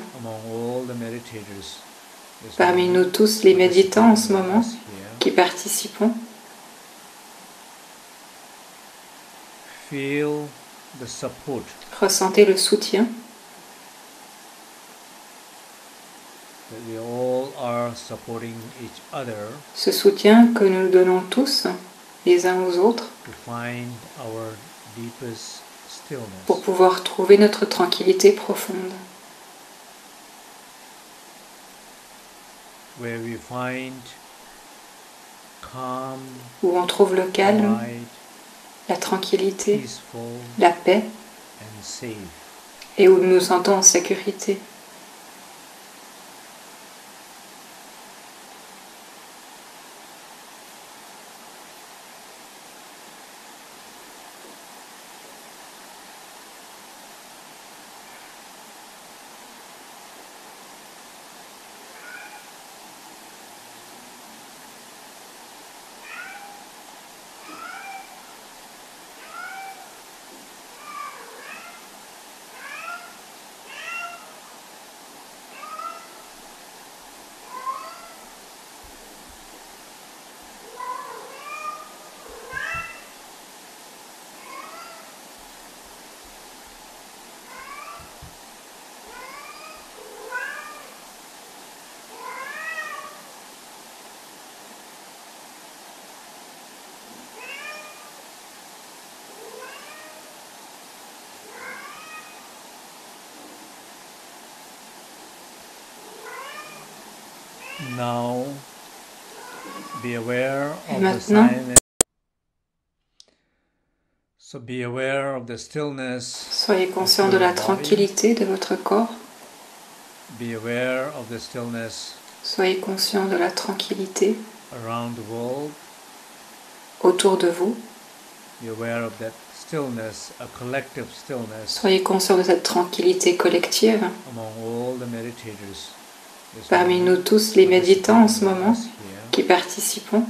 S1: Parmi nous tous, les méditants en ce moment, qui participons, ressentez le soutien. Ce soutien que nous donnons tous, les uns aux autres, pour pouvoir trouver notre tranquillité profonde. Où on trouve le calme, la tranquillité, la paix, et où nous nous sentons en sécurité. Et maintenant, soyez conscient de la tranquillité de votre corps. Soyez conscient de la tranquillité autour de vous. Soyez conscient de cette tranquillité collective. Parmi nous tous, les méditants en ce moment, qui participons,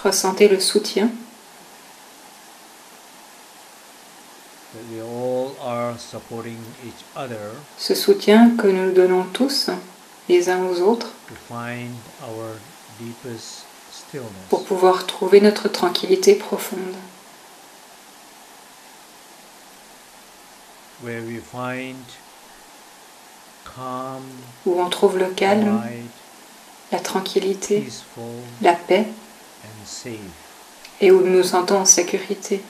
S1: ressentez le soutien. Ce soutien que nous donnons tous, les uns aux autres, pour pouvoir trouver notre tranquillité profonde. Où on trouve le calme, la tranquillité, la paix, et où nous nous sentons en sécurité.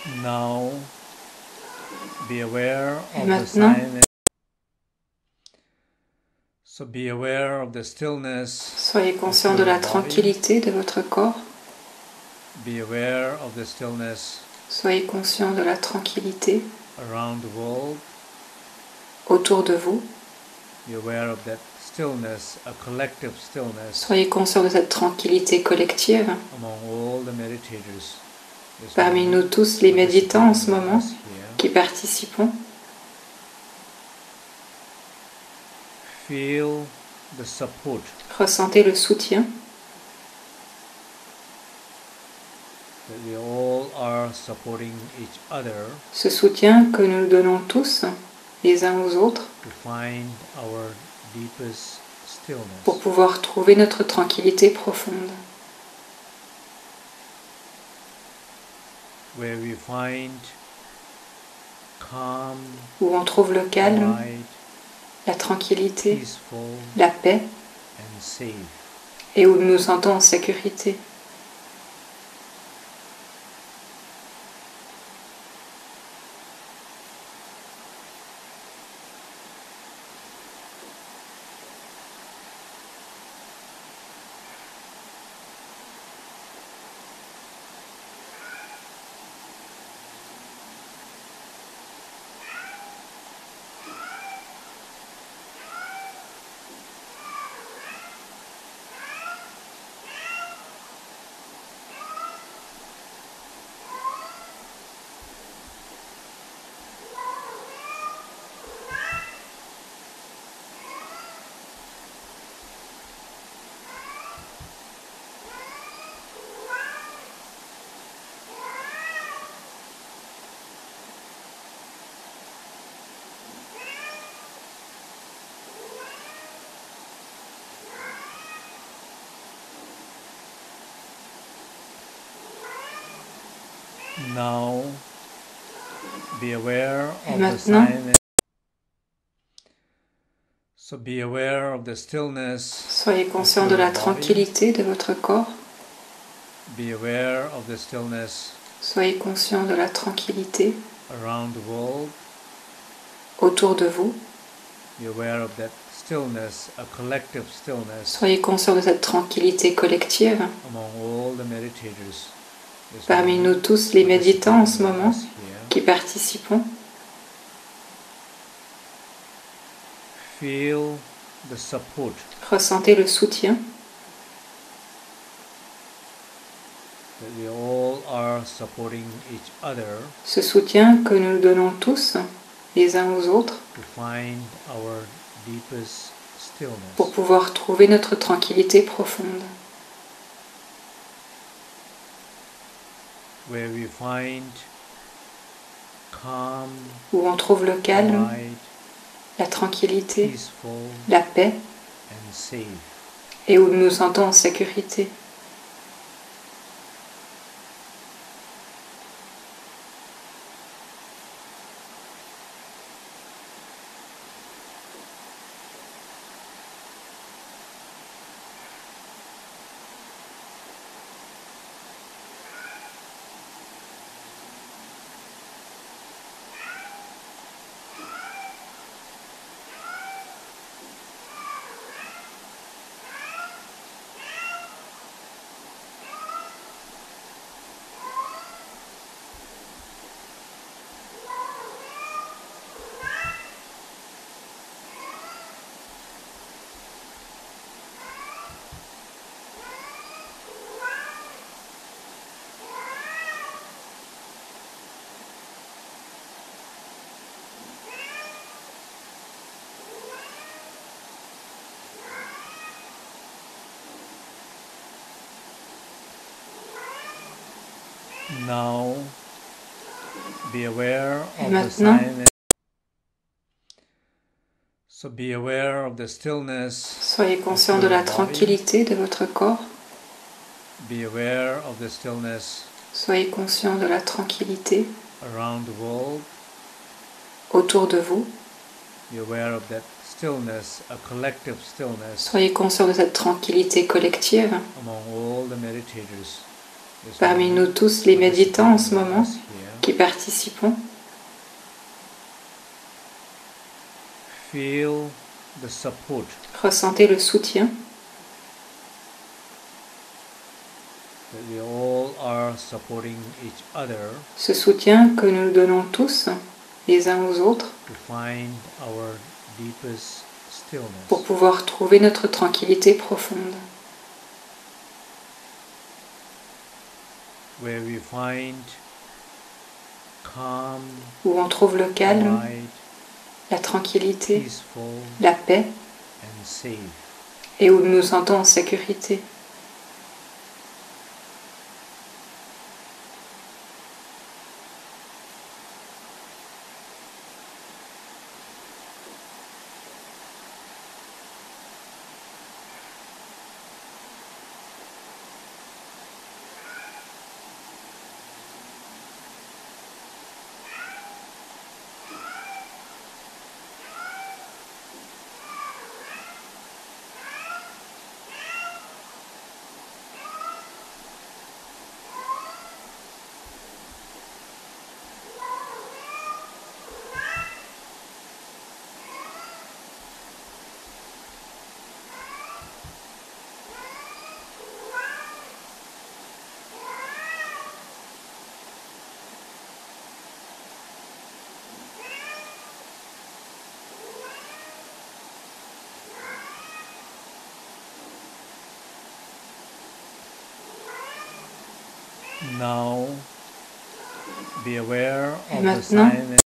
S2: Now, be aware
S1: Et
S2: of the
S1: maintenant,
S2: silence. So be aware of the stillness
S1: soyez conscient de la tranquillité de votre corps.
S2: Be aware of the stillness
S1: Soyez conscient de la tranquillité
S2: around the world.
S1: Autour de vous.
S2: Be aware of that stillness, a collective stillness.
S1: Soyez conscient de cette tranquillité collective
S2: Among all the meditators.
S1: Parmi nous tous, les méditants en ce moment, qui participons.
S2: Feel the support.
S1: Ressentez le soutien.
S2: That we all are supporting each other.
S1: Ce soutien que nous donnons tous, les uns aux autres,
S2: to find our deepest stillness.
S1: Pour pouvoir trouver notre tranquillité profonde.
S2: Where we find calm,
S1: où on trouve le calme,
S2: quiet,
S1: la tranquillité,
S2: peaceful,
S1: la paix,
S2: and safe.
S1: Et où nous nous sentons en sécurité.
S2: Now, be aware
S1: Et
S2: of
S1: maintenant,
S2: the silence. So be aware of the stillness.
S1: Soyez conscient de la tranquillité de votre corps.
S2: Be aware of the stillness.
S1: Soyez conscient de la tranquillité
S2: around the world.
S1: Autour de vous.
S2: Be aware of that stillness, a collective stillness.
S1: Soyez conscient de cette tranquillité collective.
S2: Among all the meditators.
S1: Parmi nous tous, les méditants en ce moment, qui participons.
S2: Feel the support.
S1: Ressentez le soutien.
S2: That we all are supporting each other.
S1: Ce soutien que nous donnons tous, les uns aux autres,
S2: to find our deepest stillness.
S1: Pour pouvoir trouver notre tranquillité profonde.
S2: Where we find calm,
S1: où on trouve le calme,
S2: quiet,
S1: la tranquillité,
S2: peaceful,
S1: la paix,
S2: and safe.
S1: Et où nous nous sentons en sécurité.
S2: Now, be aware
S1: Et
S2: of the
S1: maintenant,
S2: silence. So be aware of the stillness.
S1: Soyez conscient de la tranquillité de votre corps.
S2: Be aware of the stillness.
S1: Soyez conscient de la tranquillité
S2: around the world.
S1: Autour de vous.
S2: Be aware of that stillness, a collective stillness.
S1: Soyez conscient de cette tranquillité collective.
S2: Among all the meditators.
S1: Parmi nous tous, les méditants en ce moment, qui participons.
S2: Feel the support.
S1: Ressentez le soutien.
S2: That we all are supporting each other.
S1: Ce soutien que nous donnons tous les uns aux autres
S2: To find our deepest stillness.
S1: Pour pouvoir trouver notre tranquillité profonde.
S2: Where we find calm,
S1: où on trouve le calme,
S2: quiet,
S1: la tranquillité,
S2: peaceful,
S1: la paix,
S2: and safe.
S1: et où nous nous sentons en sécurité.
S2: Now, be aware
S1: Et
S2: of the
S1: maintenant,
S2: silence.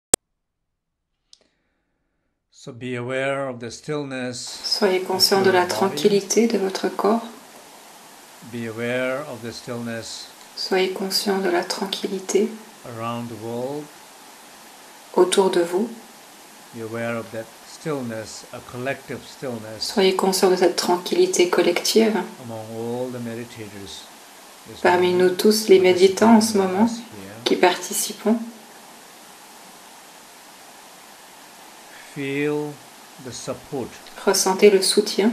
S2: So be aware of the stillness.
S1: Soyez conscient de la tranquillité de votre corps.
S2: Be aware of the stillness.
S1: Soyez conscient de la tranquillité
S2: Around the world.
S1: Autour de vous.
S2: Be aware of that stillness, a collective stillness.
S1: Soyez conscient de cette tranquillité collective.
S2: Among all the meditators.
S1: Parmi nous tous les méditants en ce moment qui participons.
S2: Feel the support.
S1: Ressentez le soutien.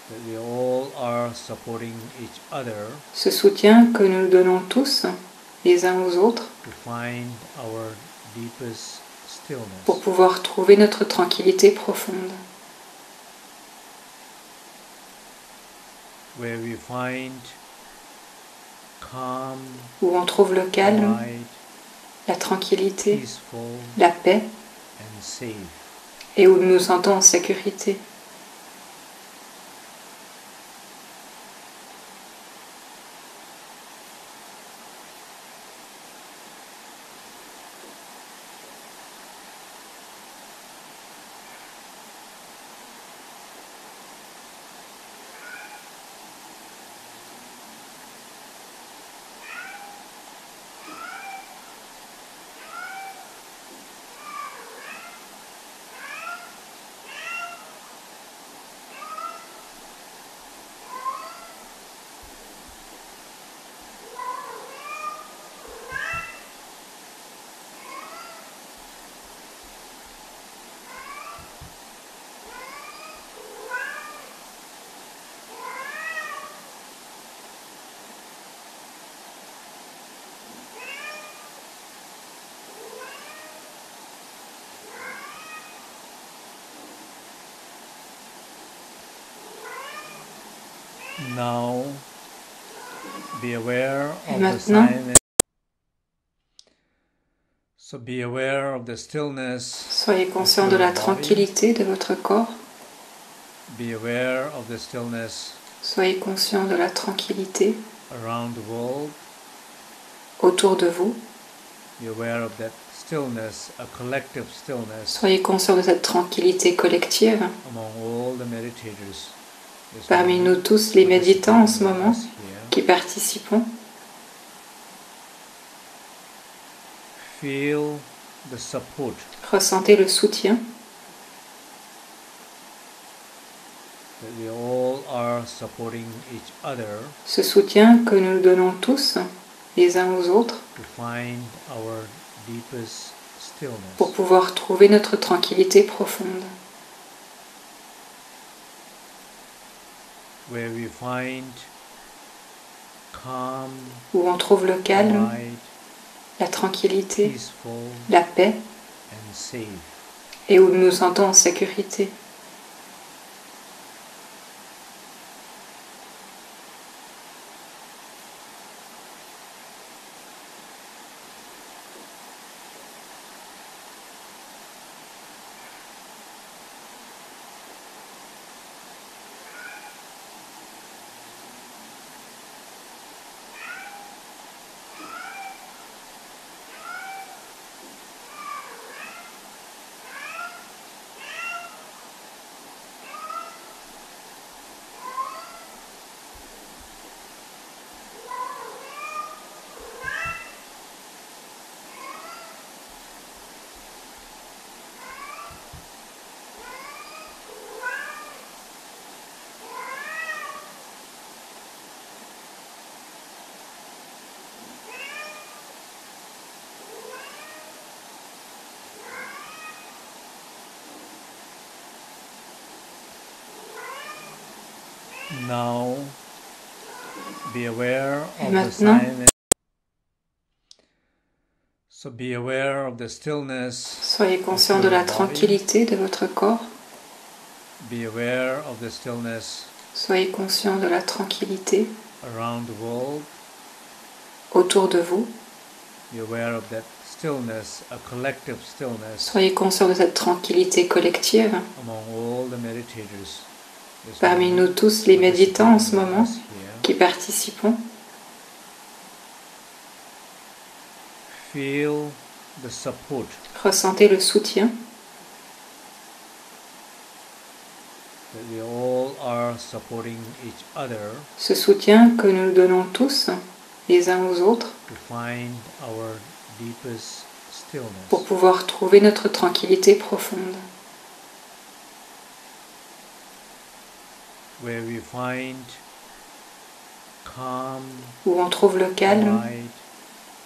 S2: That we all are supporting each other.
S1: Ce soutien que nous donnons tous les uns aux autres
S2: To find our deepest stillness.
S1: Pour pouvoir trouver notre tranquillité profonde.
S2: Where we find calm,
S1: où on trouve le calme,
S2: quiet,
S1: la tranquillité,
S2: peaceful,
S1: la paix,
S2: and safe.
S1: et où nous nous sentons en sécurité.
S2: Now, be aware
S1: Et
S2: of the
S1: maintenant,
S2: silence. So be aware of the stillness.
S1: Soyez conscient de la tranquillité de votre corps.
S2: Be aware of the stillness.
S1: Soyez conscient de la tranquillité
S2: Around the world.
S1: Autour de vous.
S2: Be aware of that stillness, a collective stillness.
S1: Soyez conscient de cette tranquillité collective.
S2: Among all the meditators.
S1: Parmi nous tous les méditants en ce moment qui participons.
S2: Feel the support.
S1: Ressentez le soutien.
S2: That we all are supporting each other.
S1: Ce soutien que nous donnons tous les uns aux autres
S2: To find our deepest stillness.
S1: Pour pouvoir trouver notre tranquillité profonde.
S2: Where we find calm,
S1: où on trouve le calme,
S2: quiet,
S1: la tranquillité,
S2: peaceful,
S1: la paix,
S2: and safe.
S1: et où nous nous sentons en sécurité.
S2: Now, be aware
S1: Et
S2: of the
S1: maintenant,
S2: silence. So be aware of the stillness
S1: soyez conscient
S2: of
S1: de
S2: your
S1: la
S2: body.
S1: tranquillité de votre corps.
S2: Be aware of the stillness
S1: Soyez conscient de la tranquillité
S2: around the world.
S1: autour de vous.
S2: Be aware of that stillness, a collective stillness
S1: Soyez conscient de cette tranquillité collective
S2: among all the meditators. This
S1: parmi
S2: moment,
S1: nous tous les méditants en ce moment
S2: us here.
S1: qui participons.
S2: Feel the support
S1: Ressentez le soutien
S2: that we all are supporting each other
S1: ce soutien que nous donnons tous les uns aux autres
S2: to find our deepest stillness.
S1: pour pouvoir trouver notre tranquillité profonde,
S2: Where we find calm,
S1: où on trouve le calme,
S2: quiet,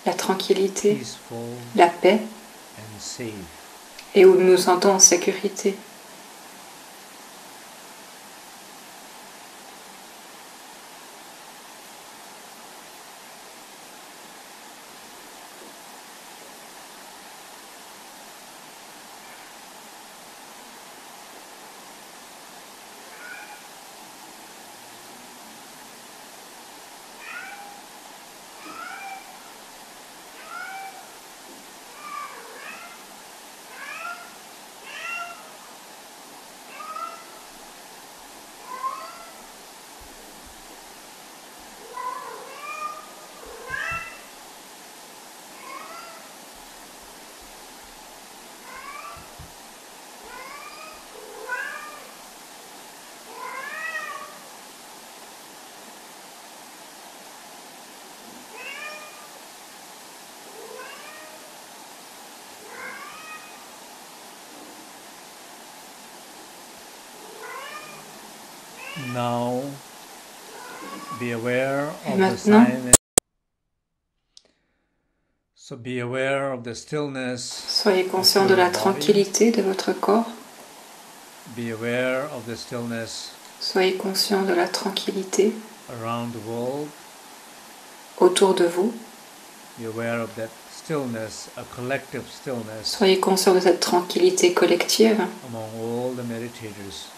S1: la tranquillité,
S2: peaceful,
S1: la paix,
S2: and safe.
S1: et où nous nous sentons en sécurité.
S2: Now, be aware
S1: Et
S2: of the
S1: maintenant,
S2: silence. So be aware of the stillness
S1: soyez conscient
S2: of
S1: de
S2: your
S1: la
S2: body.
S1: tranquillité de votre corps.
S2: Be aware of the stillness
S1: Soyez conscient de la tranquillité
S2: around the world.
S1: autour de vous.
S2: Be aware of that stillness, a collective stillness
S1: Soyez conscient de cette tranquillité collective
S2: among all the meditators.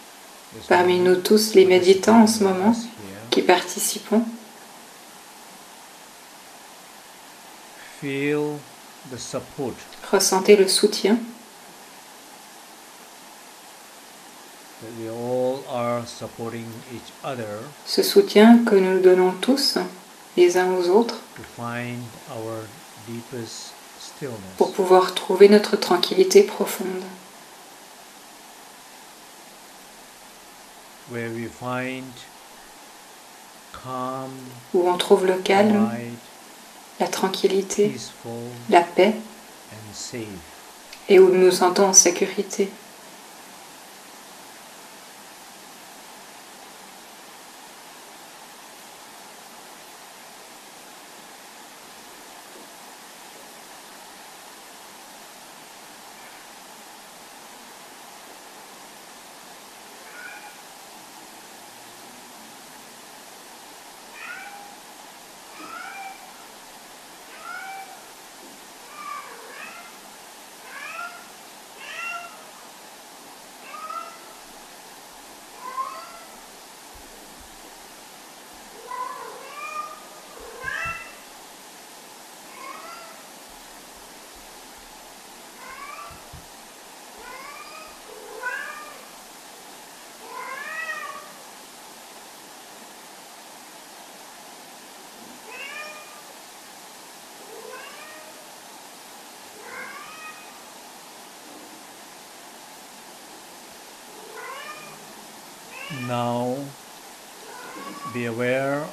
S2: This
S1: parmi
S2: moment,
S1: nous tous les méditants en ce moment
S2: us here.
S1: qui participons.
S2: Feel the support
S1: Ressentez le soutien
S2: that we all are supporting each other
S1: ce soutien que nous donnons tous les uns aux autres
S2: to find our deepest stillness.
S1: pour pouvoir trouver notre tranquillité profonde,
S2: Where we find calm,
S1: où on trouve le calme,
S2: quiet,
S1: la tranquillité,
S2: peaceful,
S1: la paix,
S2: and safe.
S1: et où nous nous sentons en sécurité.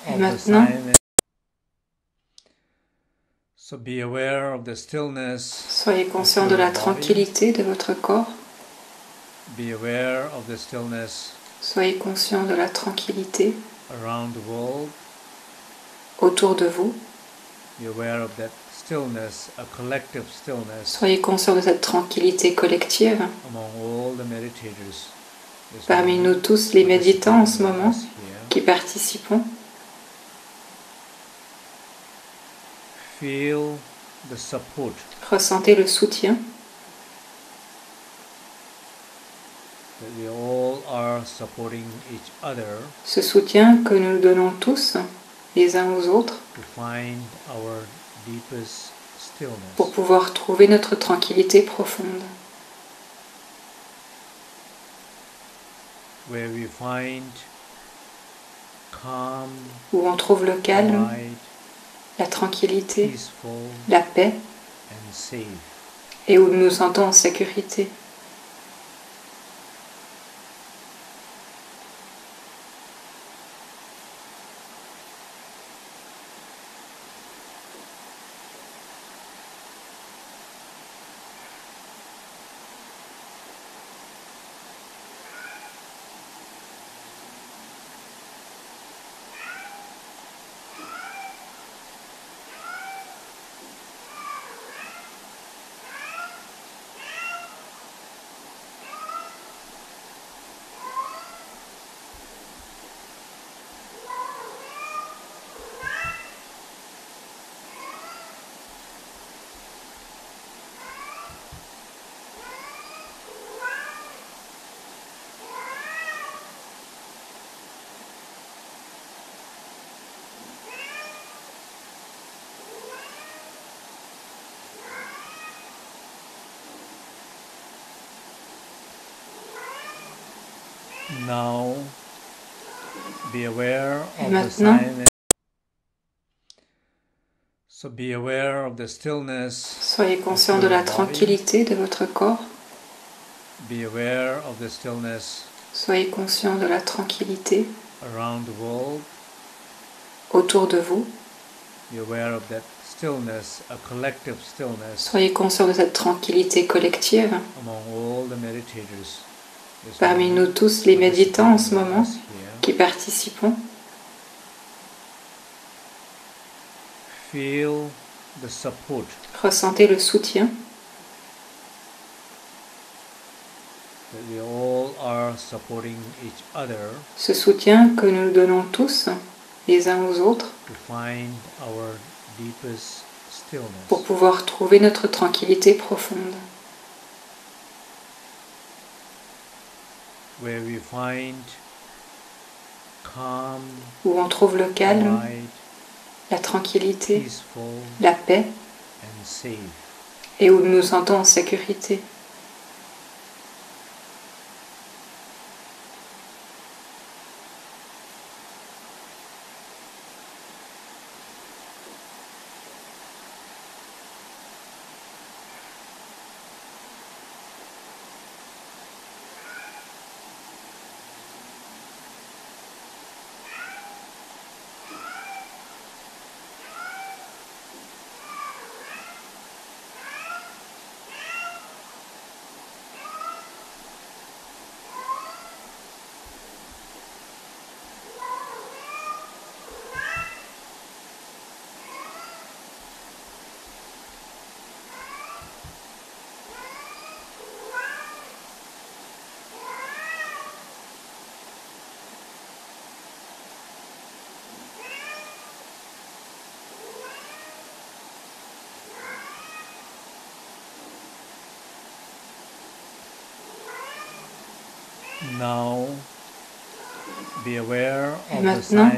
S1: Et maintenant, soyez conscient de la tranquillité de votre corps. Soyez conscient de la tranquillité autour de vous. Soyez conscient de cette tranquillité collective. Parmi nous tous, les méditants en ce moment, qui participons, ressentez le soutien. Ce soutien que nous donnons tous, les uns aux autres, pour pouvoir trouver notre tranquillité profonde. Où on trouve le calme, la tranquillité, la paix, et où nous nous sentons en sécurité. Et maintenant, soyez conscient de la tranquillité de votre corps. Soyez conscient de la tranquillité autour de vous. Soyez conscient de cette tranquillité collective. Parmi nous tous, les méditants en ce moment, qui participons, ressentez le soutien. Ce soutien que nous donnons tous, les uns aux autres, pour pouvoir trouver notre tranquillité profonde. Où on trouve le calme, la tranquillité, la paix, et où nous nous sentons en sécurité. Et maintenant,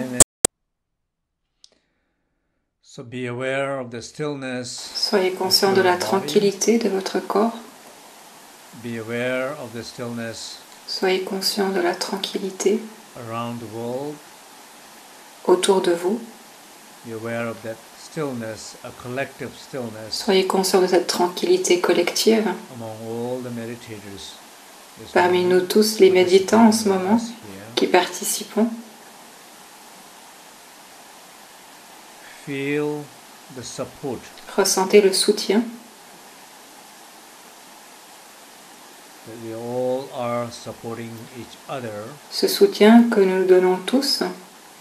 S1: soyez conscient de la tranquillité de votre corps. Soyez conscient de la tranquillité autour de vous. Soyez conscient de cette tranquillité collective. Parmi nous tous, les méditants en ce moment, qui participons.
S2: Feel the support.
S1: Ressentez le soutien.
S2: That we all are supporting each other.
S1: Ce soutien que nous donnons tous,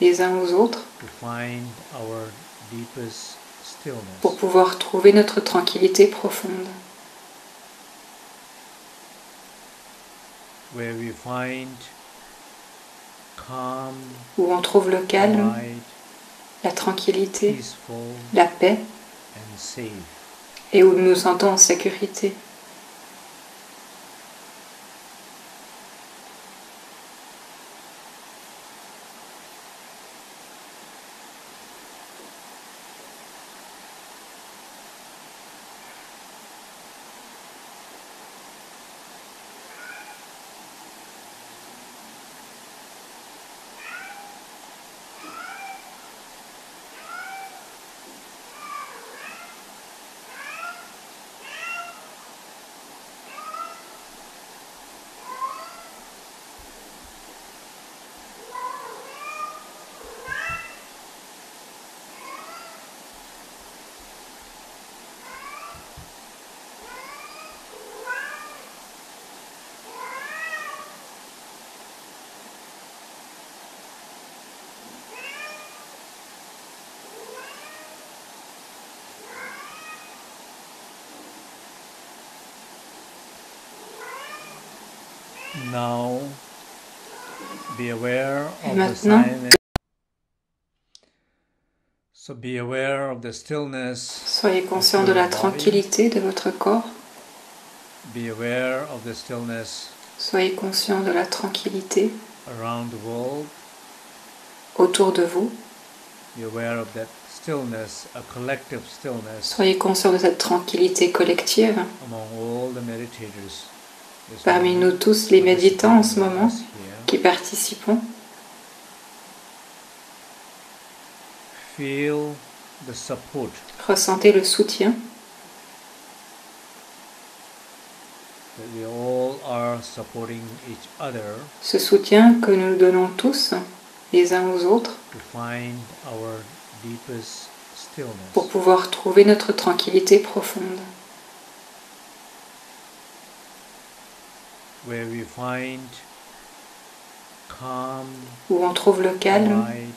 S1: les uns aux autres,
S2: To find our deepest stillness.
S1: Pour pouvoir trouver notre tranquillité profonde.
S2: Where we find calm,
S1: où on trouve le calme,
S2: quiet,
S1: la tranquillité,
S2: peaceful,
S1: la paix,
S2: and safe.
S1: et où nous nous sentons en sécurité.
S2: Now, be aware
S1: Et
S2: of the
S1: maintenant,
S2: silence. So be aware of the stillness.
S1: soyez conscient de la tranquillité de votre corps.
S2: Be aware of the stillness
S1: Soyez conscient de la tranquillité
S2: around the world.
S1: autour de vous.
S2: Be aware of that stillness, a collective stillness
S1: Soyez conscient de cette tranquillité collective.
S2: among all the meditators.
S1: Parmi nous tous, les méditants en ce moment, qui participons,
S2: feel the support.
S1: Ressentez le soutien.
S2: That we all are supporting each other.
S1: Ce soutien que nous donnons tous, les uns aux autres,
S2: To find our deepest stillness.
S1: pour pouvoir trouver notre tranquillité profonde.
S2: Where we find calm,
S1: où on trouve le calme,
S2: quiet,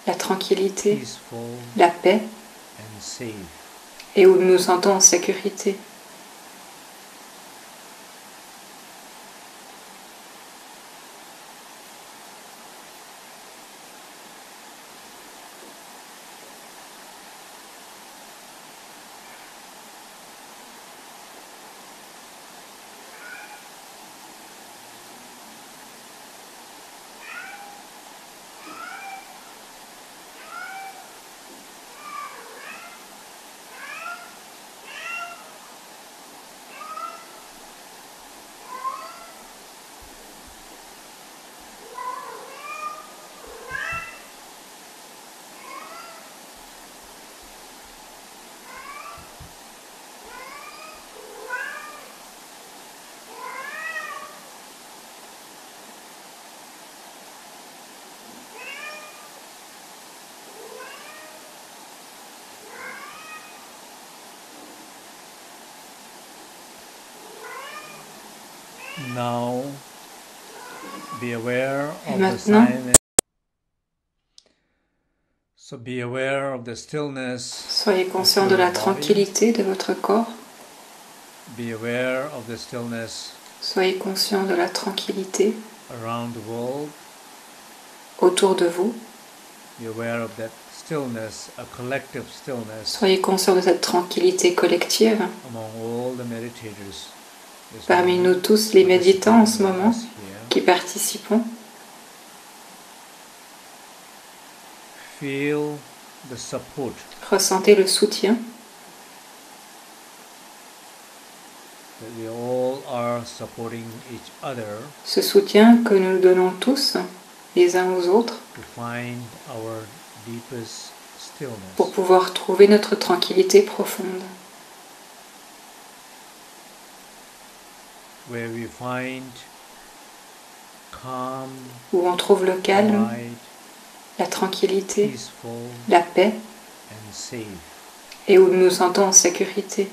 S1: la tranquillité,
S2: peaceful,
S1: la paix,
S2: and safe.
S1: et où nous nous sentons en sécurité.
S2: Now, be aware
S1: Et
S2: of the
S1: maintenant,
S2: silence. So be aware of the stillness.
S1: soyez conscient de la tranquillité de votre corps.
S2: Be aware of the stillness
S1: Soyez conscient de la tranquillité
S2: around the world.
S1: autour de vous.
S2: Be aware of that stillness, a collective stillness
S1: Soyez conscient de cette tranquillité collective.
S2: among all the meditators.
S1: Parmi nous tous, les méditants en ce moment, qui participons,
S2: feel the support.
S1: Ressentez le soutien.
S2: That we all are supporting each other.
S1: Ce soutien que nous donnons tous, les uns aux autres,
S2: To find our deepest stillness.
S1: pour pouvoir trouver notre tranquillité profonde.
S2: Where we find
S1: où on trouve le calme, la tranquillité, la paix, et où nous nous sentons en sécurité.